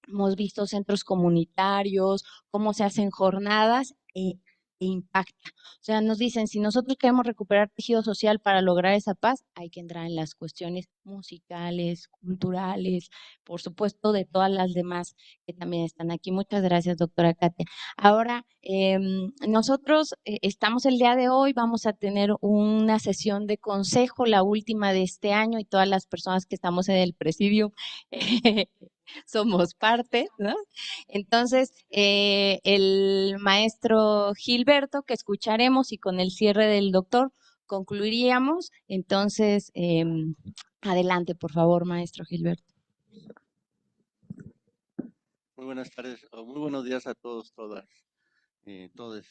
hemos visto centros comunitarios, cómo se hacen jornadas e impacta. O sea, nos dicen, si nosotros queremos recuperar tejido social para lograr esa paz, hay que entrar en las cuestiones musicales, culturales, por supuesto, de todas las demás que también están aquí. Muchas gracias, doctora Katia. Ahora, nosotros estamos el día de hoy, vamos a tener una sesión de consejo, la última de este año, y todas las personas que estamos en el presidio somos parte, ¿no? Entonces, el maestro Gilberto, que escucharemos, y con el cierre del doctor concluiríamos. Entonces, adelante, por favor, maestro Gilberto. Muy buenas tardes, o muy buenos días a todos, todas, todos,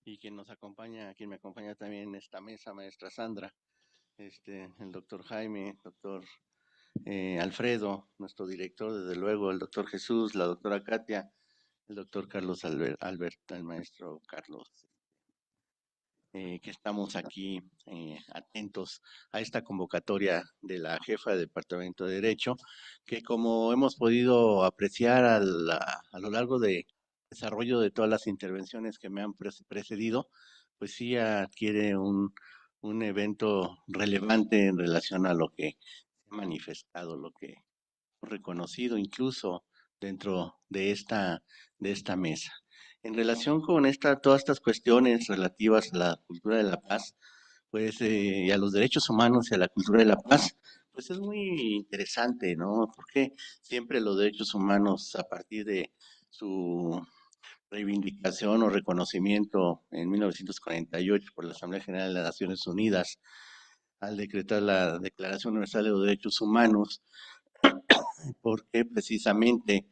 y quien nos acompaña, quien me acompaña también en esta mesa, maestra Sandra, el doctor Jaime, doctor Alfredo, nuestro director, desde luego, el doctor Jesús, la doctora Katia, el doctor Carlos Alberto, el maestro Carlos, que estamos aquí atentos a esta convocatoria de la jefa de Departamento de Derecho, que como hemos podido apreciar a lo largo del desarrollo de todas las intervenciones que me han precedido, pues sí adquiere un evento relevante en relación a lo que se ha manifestado, lo que hemos reconocido incluso dentro de esta mesa. En relación con todas estas cuestiones relativas a la cultura de la paz, pues, y a los derechos humanos y a la cultura de la paz, pues es muy interesante, ¿no? Porque siempre los derechos humanos, a partir de su reivindicación o reconocimiento en 1948 por la Asamblea General de las Naciones Unidas, al decretar la Declaración Universal de los Derechos Humanos, porque precisamente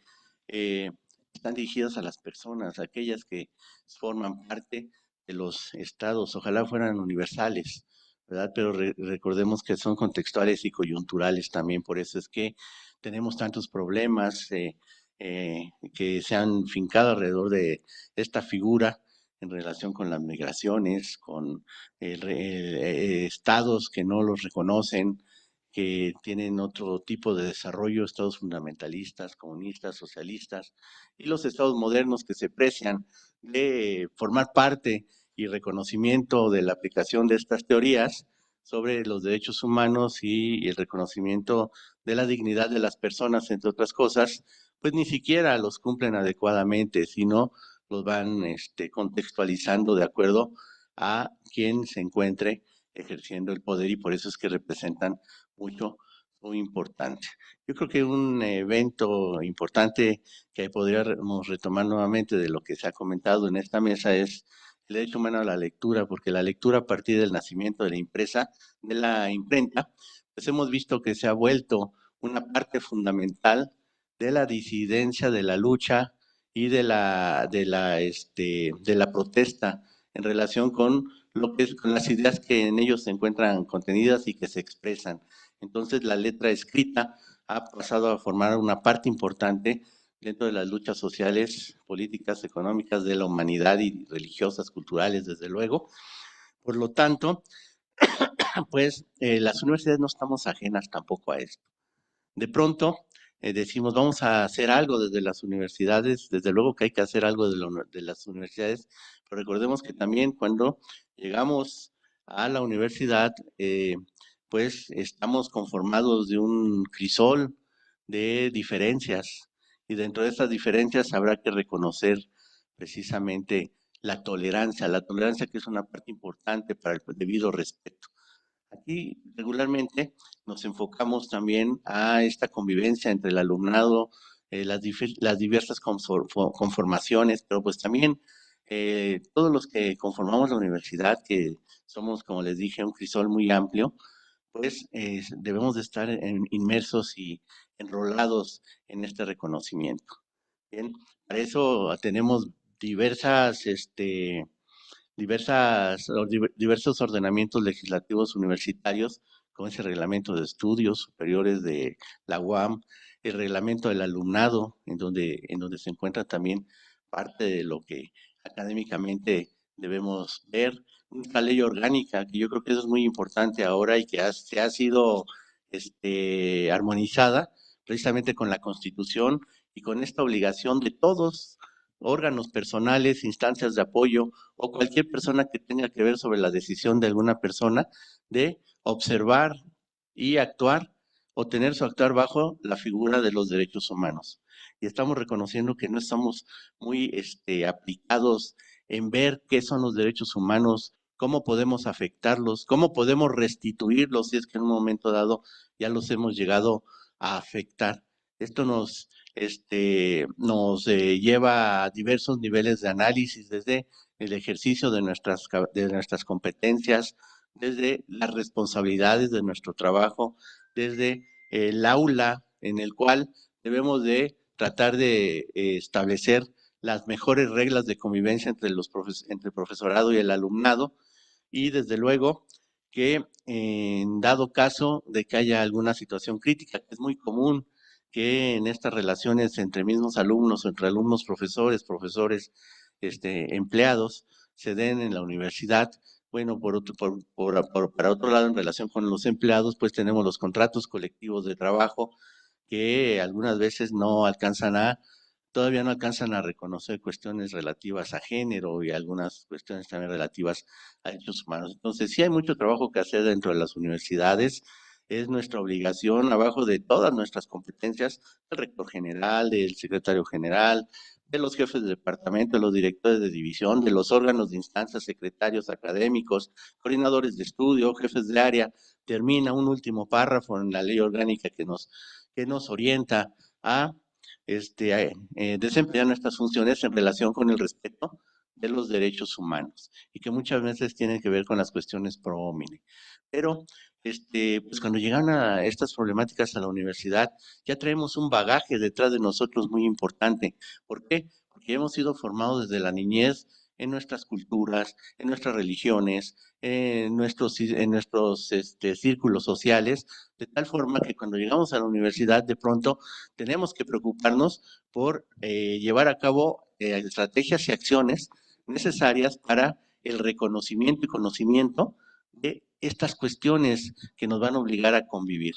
están dirigidas a las personas, aquellas que forman parte de los estados, ojalá fueran universales, ¿verdad? Pero recordemos que son contextuales y coyunturales también, por eso es que tenemos tantos problemas que se han fincado alrededor de esta figura en relación con las migraciones, con estados que no los reconocen, que tienen otro tipo de desarrollo, estados fundamentalistas, comunistas, socialistas, y los estados modernos que se precian de formar parte y reconocimiento de la aplicación de estas teorías sobre los derechos humanos y el reconocimiento de la dignidad de las personas, entre otras cosas, pues ni siquiera los cumplen adecuadamente, sino los van contextualizando de acuerdo a quien se encuentre ejerciendo el poder, y por eso es que representan mucho, muy importante. Yo creo que un evento importante que podríamos retomar nuevamente de lo que se ha comentado en esta mesa es el derecho humano a la lectura, porque la lectura a partir del nacimiento de la imprenta, pues hemos visto que se ha vuelto una parte fundamental de la disidencia, de la lucha y de la protesta en relación con con las ideas que en ellos se encuentran contenidas y que se expresan. Entonces, la letra escrita ha pasado a formar una parte importante dentro de las luchas sociales, políticas, económicas de la humanidad y religiosas, culturales, desde luego. Por lo tanto, pues las universidades no estamos ajenas tampoco a esto. De pronto decimos, vamos a hacer algo desde las universidades, desde luego que hay que hacer algo de las universidades, pero recordemos que también cuando llegamos a la universidad, pues estamos conformados de un crisol de diferencias, y dentro de estas diferencias habrá que reconocer precisamente la tolerancia que es una parte importante para el debido respeto. Aquí regularmente nos enfocamos también a esta convivencia entre el alumnado, las diversas conformaciones, pero pues también todos los que conformamos la universidad, que somos, como les dije, un crisol muy amplio, pues debemos de estar inmersos y enrolados en este reconocimiento. Bien, para eso tenemos diversos ordenamientos legislativos universitarios, como ese reglamento de estudios superiores de la UAM, el reglamento del alumnado, en donde se encuentra también parte de lo que académicamente debemos ver. Esta ley orgánica, que yo creo que eso es muy importante ahora y que se ha sido armonizada precisamente con la Constitución y con esta obligación de todos órganos personales, instancias de apoyo o cualquier persona que tenga que ver sobre la decisión de alguna persona de observar y actuar o tener su actuar bajo la figura de los derechos humanos. Y estamos reconociendo que no estamos muy aplicados en ver qué son los derechos humanos, cómo podemos afectarlos, cómo podemos restituirlos si es que en un momento dado ya los hemos llegado a afectar. Esto nos lleva a diversos niveles de análisis, desde el ejercicio de nuestras competencias, desde las responsabilidades de nuestro trabajo, desde el aula en el cual debemos de tratar de establecer las mejores reglas de convivencia entre el profesorado y el alumnado, y desde luego que en dado caso de que haya alguna situación crítica, que es muy común que en estas relaciones entre mismos alumnos, entre alumnos profesores, empleados, se den en la universidad. Bueno, para otro lado, en relación con los empleados, pues tenemos los contratos colectivos de trabajo que algunas veces todavía no alcanzan a reconocer cuestiones relativas a género y algunas cuestiones también relativas a derechos humanos. Entonces, sí hay mucho trabajo que hacer dentro de las universidades. Es nuestra obligación, abajo de todas nuestras competencias, del rector general, del secretario general, de los jefes de departamento, de los directores de división, de los órganos de instancia, secretarios académicos, coordinadores de estudio, jefes de área. Termina un último párrafo en la ley orgánica que nos orienta a desempeñar nuestras funciones en relación con el respeto de los derechos humanos y que muchas veces tienen que ver con las cuestiones pro homine. Pero pues cuando llegan a estas problemáticas a la universidad, ya traemos un bagaje detrás de nosotros muy importante. ¿Por qué? Porque hemos sido formados desde la niñez en nuestras culturas, en nuestras religiones, en nuestros círculos sociales, de tal forma que cuando llegamos a la universidad, de pronto tenemos que preocuparnos por llevar a cabo estrategias y acciones necesarias para el reconocimiento y conocimiento de estas cuestiones que nos van a obligar a convivir.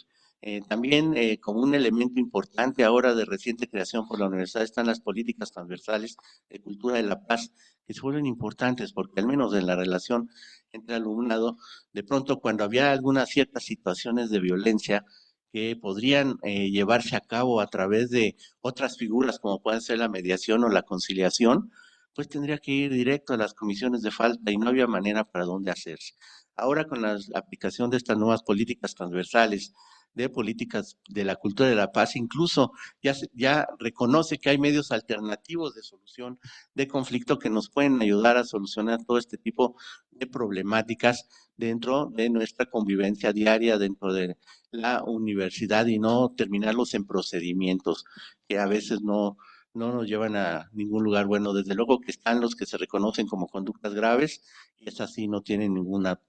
También como un elemento importante ahora de reciente creación por la universidad están las políticas transversales de cultura de la paz, que se vuelven importantes porque al menos en la relación entre alumnado, de pronto cuando había algunas ciertas situaciones de violencia que podrían llevarse a cabo a través de otras figuras como pueden ser la mediación o la conciliación, pues tendría que ir directo a las comisiones de falta y no había manera para dónde hacerse. Ahora con la aplicación de estas nuevas políticas transversales, de políticas de la cultura de la paz, incluso ya reconoce que hay medios alternativos de solución de conflicto que nos pueden ayudar a solucionar todo este tipo de problemáticas dentro de nuestra convivencia diaria, dentro de la universidad y no terminarlos en procedimientos que a veces no nos llevan a ningún lugar bueno. Desde luego que están los que se reconocen como conductas graves y esas sí no tienen ninguna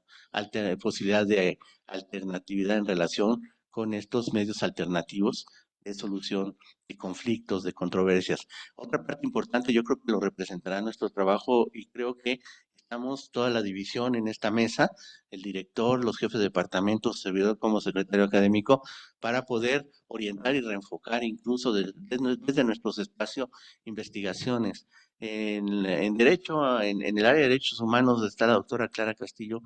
posibilidad de alternatividad en relación con estos medios alternativos de solución de conflictos, de controversias. Otra parte importante, yo creo que lo representará nuestro trabajo y creo que estamos toda la división en esta mesa, el director, los jefes de departamento, servidor como secretario académico, para poder orientar y reenfocar incluso desde nuestros espacios investigaciones. En derecho, en el área de derechos humanos está la doctora Clara Castillo,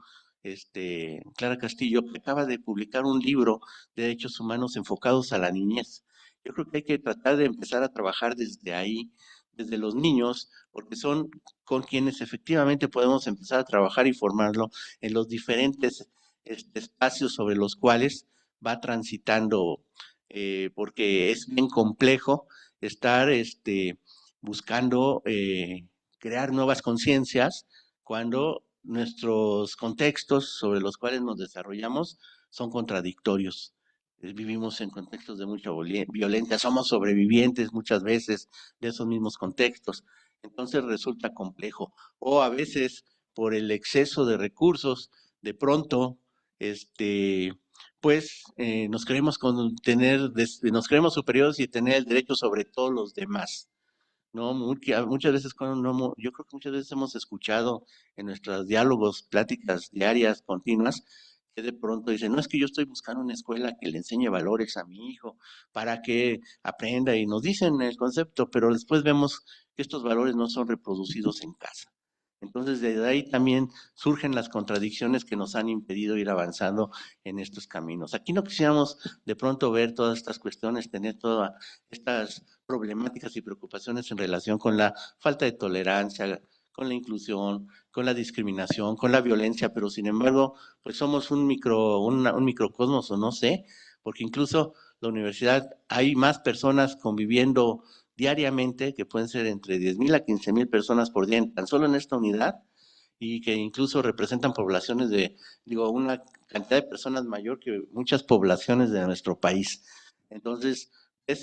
Clara Castillo, que acaba de publicar un libro de derechos humanos enfocados a la niñez. Yo creo que hay que tratar de empezar a trabajar desde ahí, desde los niños, porque son con quienes efectivamente podemos empezar a trabajar y formarlo en los diferentes espacios sobre los cuales va transitando, porque es bien complejo estar buscando crear nuevas conciencias cuando nuestros contextos sobre los cuales nos desarrollamos son contradictorios. Vivimos en contextos de mucha violencia, somos sobrevivientes muchas veces de esos mismos contextos. Entonces resulta complejo. O a veces por el exceso de recursos, de pronto, nos creemos nos creemos superiores y tener el derecho sobre todos los demás. No, muchas veces, yo creo que muchas veces hemos escuchado en nuestros diálogos, pláticas diarias, continuas, que de pronto dicen, no, es que yo estoy buscando una escuela que le enseñe valores a mi hijo para que aprenda, y nos dicen el concepto, pero después vemos que estos valores no son reproducidos en casa. Entonces, desde ahí también surgen las contradicciones que nos han impedido ir avanzando en estos caminos. Aquí no quisiéramos de pronto ver todas estas cuestiones, tener todas estas problemáticas y preocupaciones en relación con la falta de tolerancia, con la inclusión, con la discriminación, con la violencia, pero sin embargo, pues somos un microcosmos, o no sé, porque incluso la universidad hay más personas conviviendo diariamente, que pueden ser entre 10,000 a 15,000 personas por día, tan solo en esta unidad, y que incluso representan poblaciones una cantidad de personas mayor que muchas poblaciones de nuestro país. Entonces,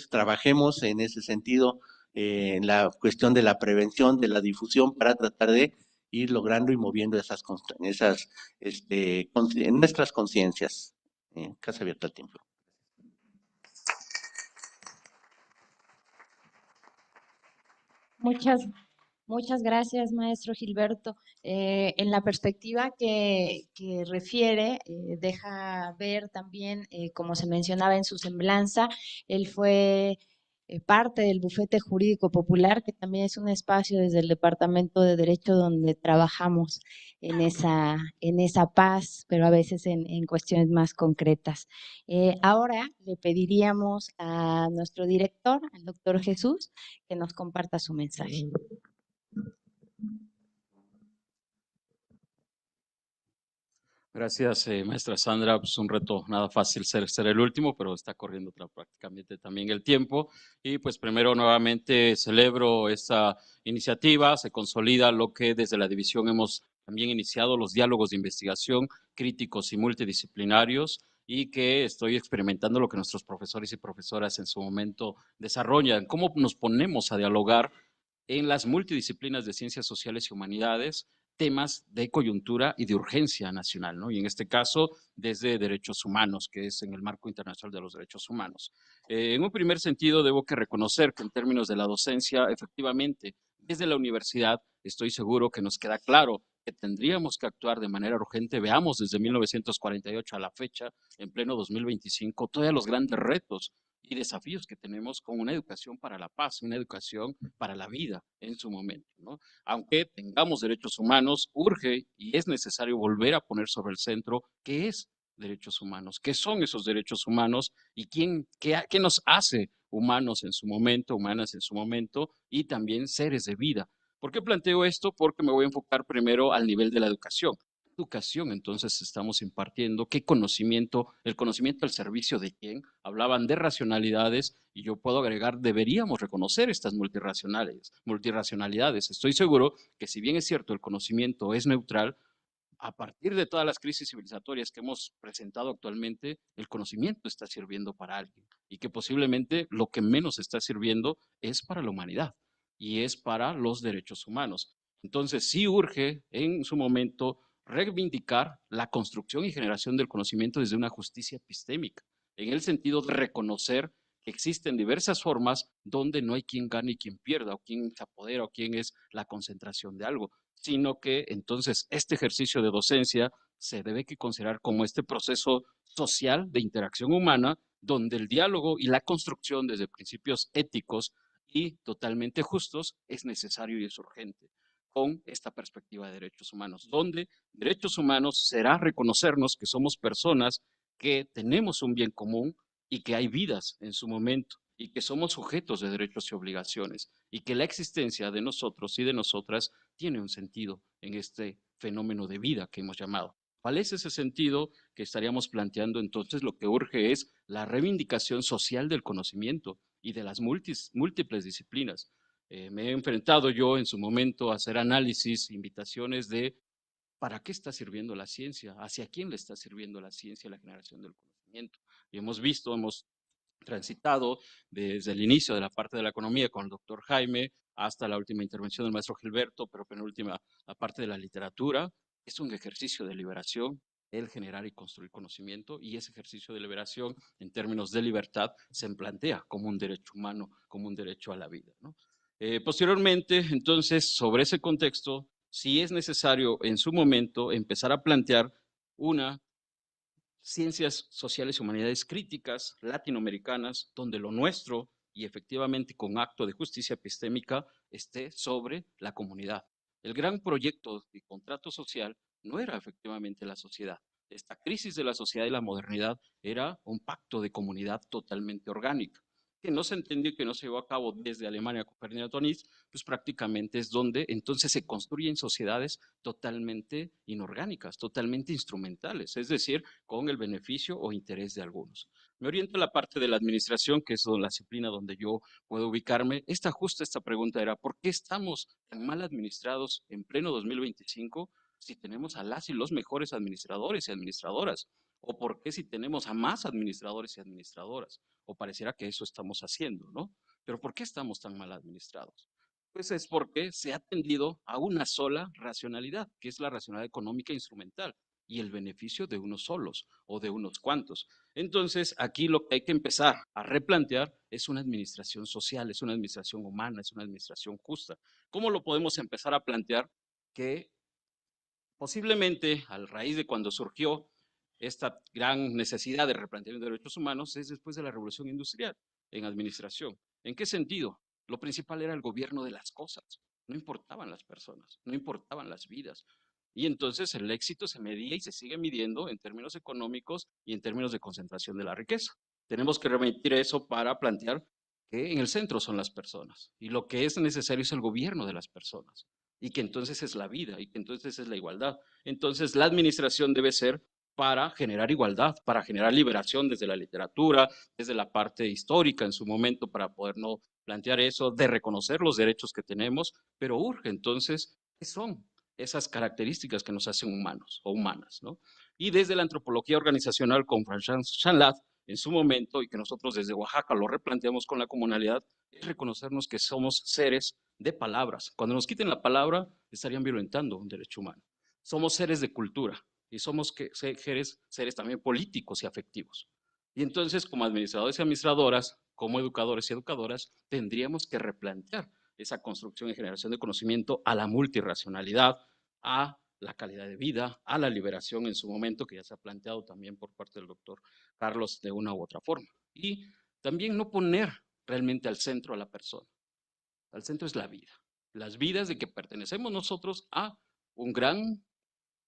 trabajemos en ese sentido, en la cuestión de la prevención, de la difusión, para tratar de ir logrando y moviendo en nuestras conciencias. Casa abierta al tiempo. Muchas gracias, maestro Gilberto. En la perspectiva que refiere, deja ver también, como se mencionaba en su semblanza, él fue parte del Bufete Jurídico Popular, que también es un espacio desde el Departamento de Derecho donde trabajamos en esa paz, pero a veces en cuestiones más concretas. Ahora le pediríamos a nuestro director, al doctor Jesús, que nos comparta su mensaje. Gracias, maestra Sandra. Pues un reto nada fácil ser el último, pero está corriendo prácticamente también el tiempo. Y pues primero nuevamente celebro esta iniciativa, se consolida lo que desde la división hemos también iniciado, los diálogos de investigación críticos y multidisciplinarios, y que estoy experimentando lo que nuestros profesores y profesoras en su momento desarrollan, cómo nos ponemos a dialogar en las multidisciplinas de ciencias sociales y humanidades, temas de coyuntura y de urgencia nacional, ¿no? Y en este caso, desde derechos humanos, que es en el marco internacional de los derechos humanos. En un primer sentido, debo que reconocer que en términos de la docencia, efectivamente, desde la universidad, estoy seguro que nos queda claro que tendríamos que actuar de manera urgente. Veamos desde 1948 a la fecha, en pleno 2025, todos los grandes retos y desafíos que tenemos con una educación para la paz, una educación para la vida en su momento, ¿no? Aunque tengamos derechos humanos, urge y es necesario volver a poner sobre el centro qué es derechos humanos, qué son esos derechos humanos y qué nos hace humanos en su momento, humanas en su momento y también seres de vida. ¿Por qué planteo esto? Porque me voy a enfocar primero al nivel de la educación. Educación, entonces estamos impartiendo, qué conocimiento, el conocimiento al servicio de quién, hablaban de racionalidades y yo puedo agregar, deberíamos reconocer estas multirracionalidades. Estoy seguro que si bien es cierto el conocimiento es neutral, a partir de todas las crisis civilizatorias que hemos presentado actualmente, el conocimiento está sirviendo para alguien y que posiblemente lo que menos está sirviendo es para la humanidad y es para los derechos humanos. Entonces sí urge en su momento reivindicar la construcción y generación del conocimiento desde una justicia epistémica, en el sentido de reconocer que existen diversas formas donde no hay quien gane y quien pierda, o quien se apodera, o quien es la concentración de algo, sino que entonces este ejercicio de docencia se debe que considerar como este proceso social de interacción humana, donde el diálogo y la construcción desde principios éticos y totalmente justos es necesario y es urgente, con esta perspectiva de derechos humanos, donde derechos humanos será reconocernos que somos personas que tenemos un bien común y que hay vidas en su momento y que somos sujetos de derechos y obligaciones y que la existencia de nosotros y de nosotras tiene un sentido en este fenómeno de vida que hemos llamado. ¿Cuál es ese sentido que estaríamos planteando? Entonces, lo que urge es la reivindicación social del conocimiento y de las múltiples disciplinas. Me he enfrentado yo en su momento a hacer análisis, invitaciones de ¿para qué está sirviendo la ciencia? ¿Hacia quién le está sirviendo la ciencia y la generación del conocimiento? Y hemos visto, hemos transitado desde el inicio de la parte de la economía con el doctor Jaime hasta la última intervención del maestro Gilberto, pero penúltima, la parte de la literatura. Es un ejercicio de liberación, el generar y construir conocimiento, y ese ejercicio de liberación en términos de libertad se plantea como un derecho humano, como un derecho a la vida, ¿no? Posteriormente, entonces, sobre ese contexto, sí es necesario en su momento empezar a plantear una ciencias sociales y humanidades críticas latinoamericanas, donde lo nuestro, y efectivamente con acto de justicia epistémica, esté sobre la comunidad. El gran proyecto de contrato social no era efectivamente la sociedad. Esta crisis de la sociedad y la modernidad era un pacto de comunidad totalmente orgánica, que no se entendió y que no se llevó a cabo desde Alemania con Ferdinand Tönnies, pues prácticamente es donde entonces se construyen sociedades totalmente inorgánicas, totalmente instrumentales, es decir, con el beneficio o interés de algunos. Me oriento a la parte de la administración, que es la disciplina donde yo puedo ubicarme. Esta pregunta era, ¿por qué estamos tan mal administrados en pleno 2025 si tenemos a las y los mejores administradores y administradoras? ¿O por qué si tenemos a más administradores y administradoras? O pareciera que eso estamos haciendo, ¿no? Pero ¿por qué estamos tan mal administrados? Pues es porque se ha tendido a una sola racionalidad, que es la racionalidad económica instrumental y el beneficio de unos solos o de unos cuantos. Entonces, aquí lo que hay que empezar a replantear es una administración social, es una administración humana, es una administración justa. ¿Cómo lo podemos empezar a plantear? Que posiblemente a raíz de cuando surgió esta gran necesidad de replanteamiento de derechos humanos es después de la revolución industrial en administración. ¿En qué sentido? Lo principal era el gobierno de las cosas. No importaban las personas, no importaban las vidas. Y entonces el éxito se medía y se sigue midiendo en términos económicos y en términos de concentración de la riqueza. Tenemos que remitir eso para plantear que en el centro son las personas y lo que es necesario es el gobierno de las personas y que entonces es la vida y que entonces es la igualdad. Entonces la administración debe ser para generar igualdad, para generar liberación desde la literatura, desde la parte histórica en su momento, para podernos plantear eso, de reconocer los derechos que tenemos, pero urge entonces, ¿qué son esas características que nos hacen humanos o humanas, ¿no? Y desde la antropología organizacional con François Chalat, en su momento, y que nosotros desde Oaxaca lo replanteamos con la comunidad, es reconocernos que somos seres de palabras. Cuando nos quiten la palabra, estarían violentando un derecho humano. Somos seres de cultura y somos seres también políticos y afectivos. Y entonces, como administradores y administradoras, como educadores y educadoras, tendríamos que replantear esa construcción y generación de conocimiento a la multirracionalidad, a la calidad de vida, a la liberación en su momento, que ya se ha planteado también por parte del doctor Carlos de una u otra forma. Y también no poner realmente al centro a la persona. Al centro es la vida. Las vidas de que pertenecemos nosotros a un gran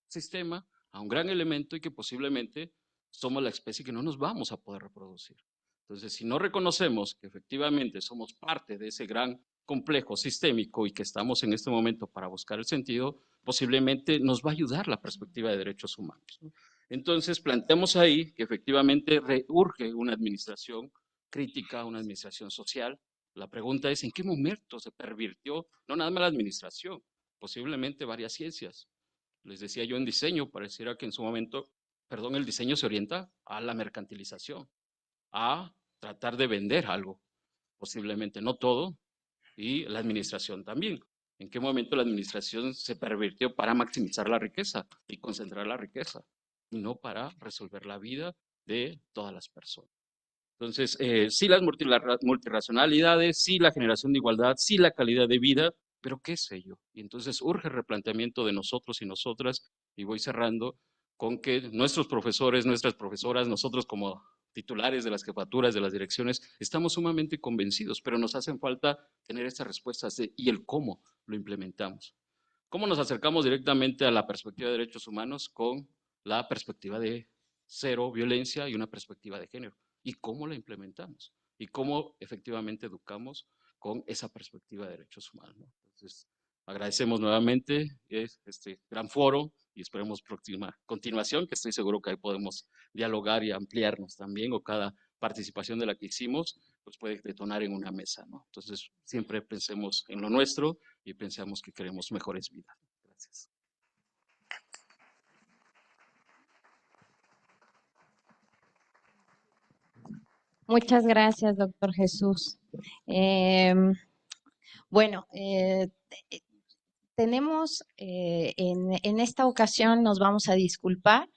sistema, a un gran elemento y que posiblemente somos la especie que no nos vamos a poder reproducir. Entonces, si no reconocemos que efectivamente somos parte de ese gran complejo sistémico y que estamos en este momento para buscar el sentido, posiblemente nos va a ayudar la perspectiva de derechos humanos, ¿no? Entonces, planteamos ahí que efectivamente urge una administración crítica, una administración social. La pregunta es, ¿en qué momento se pervirtió no nada más la administración, posiblemente varias ciencias? Les decía yo en diseño, pareciera que en su momento, perdón, el diseño se orienta a la mercantilización, a tratar de vender algo, posiblemente no todo, y la administración también. ¿En qué momento la administración se pervirtió para maximizar la riqueza y concentrar la riqueza, y no para resolver la vida de todas las personas? Entonces, sí las multirracionalidades, sí la generación de igualdad, sí la calidad de vida, pero ¿qué es ello? Y entonces urge el replanteamiento de nosotros y nosotras, y voy cerrando con que nuestros profesores, nuestras profesoras, nosotros como titulares de las jefaturas, de las direcciones, estamos sumamente convencidos, pero nos hacen falta tener estas respuestas y el cómo lo implementamos. ¿Cómo nos acercamos directamente a la perspectiva de derechos humanos? Con la perspectiva de cero violencia y una perspectiva de género. ¿Y cómo la implementamos? ¿Y cómo efectivamente educamos con esa perspectiva de derechos humanos, ¿no? Entonces, agradecemos nuevamente este gran foro y esperemos continuación, que estoy seguro que ahí podemos dialogar y ampliarnos también, o cada participación de la que hicimos, pues puede detonar en una mesa, ¿no? Entonces, siempre pensemos en lo nuestro y pensamos que queremos mejores vidas. Gracias. Muchas gracias, doctor Jesús. Bueno, tenemos en esta ocasión, nos vamos a disculpar,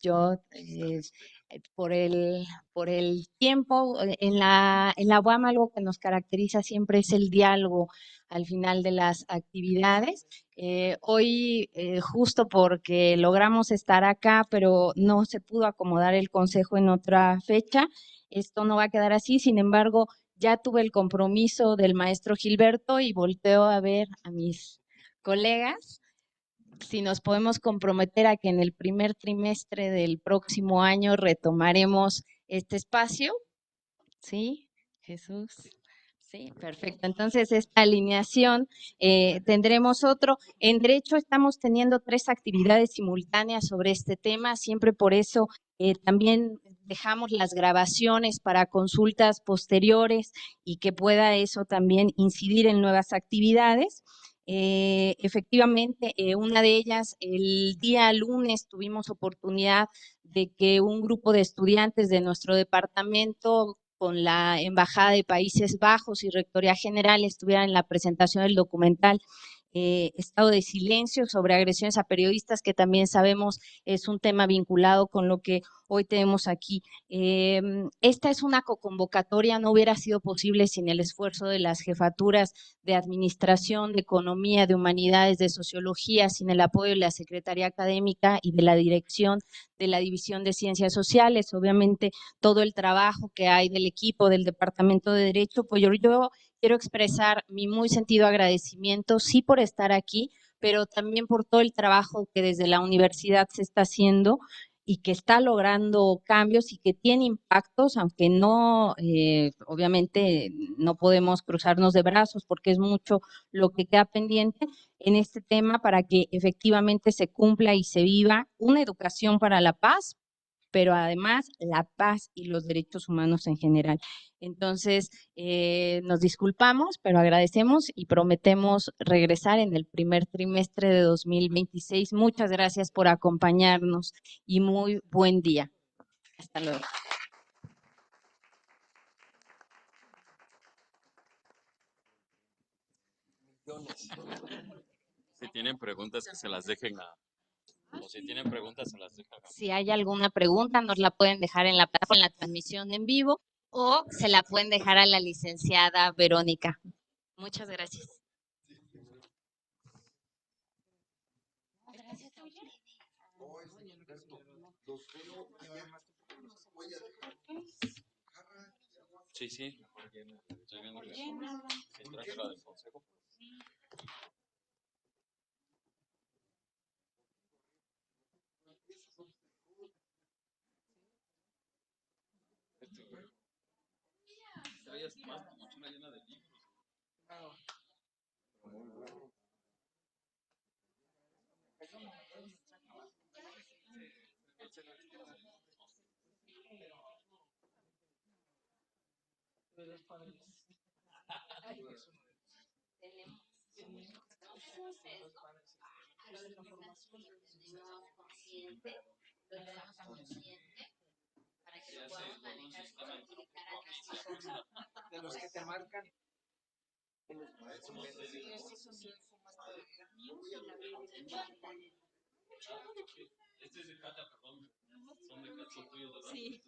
Yo, por el tiempo, en la UAM algo que nos caracteriza siempre es el diálogo al final de las actividades. Hoy, justo porque logramos estar acá, pero no se pudo acomodar el consejo en otra fecha, esto no va a quedar así. Sin embargo, ya tuve el compromiso del maestro Gilberto y volteo a ver a mis colegas si nos podemos comprometer a que en el primer trimestre del próximo año retomaremos este espacio. ¿Sí, Jesús? Sí, perfecto. Entonces, esta alineación tendremos otro. En Derecho estamos teniendo 3 actividades simultáneas sobre este tema, siempre por eso también dejamos las grabaciones para consultas posteriores y que pueda eso también incidir en nuevas actividades. Efectivamente, una de ellas, el día lunes tuvimos oportunidad de que un grupo de estudiantes de nuestro departamento con la Embajada de Países Bajos y Rectoría General estuvieran en la presentación del documental Estado de Silencio sobre agresiones a periodistas, que también sabemos es un tema vinculado con lo que hoy tenemos aquí. Esta es una convocatoria, no hubiera sido posible sin el esfuerzo de las jefaturas de Administración, de Economía, de Humanidades, de Sociología, sin el apoyo de la Secretaría Académica y de la Dirección de la División de Ciencias Sociales. Obviamente, todo el trabajo que hay del equipo del Departamento de Derecho, pues yo quiero expresar mi muy sentido agradecimiento, sí por estar aquí, pero también por todo el trabajo que desde la universidad se está haciendo y que está logrando cambios y que tiene impactos, aunque no, obviamente no podemos cruzarnos de brazos porque es mucho lo que queda pendiente en este tema para que efectivamente se cumpla y se viva una educación para la paz, pero además la paz y los derechos humanos en general. Entonces, nos disculpamos, pero agradecemos y prometemos regresar en el primer trimestre de 2026. Muchas gracias por acompañarnos y muy buen día. Hasta luego. Si tienen preguntas, que se las dejen o si tienen preguntas, se las dejan Si hay alguna pregunta, nos la pueden dejar en la plataforma, en la transmisión en vivo, o se la pueden dejar a la licenciada Verónica. Muchas gracias. Sí, sí. Estoy viendo que sí, traje la del consejo. Traías más tu mochila llena de libros. De los que te marcan. Este es de Cata, perdón. Son de Cata, son tuyos, ¿verdad? Sí.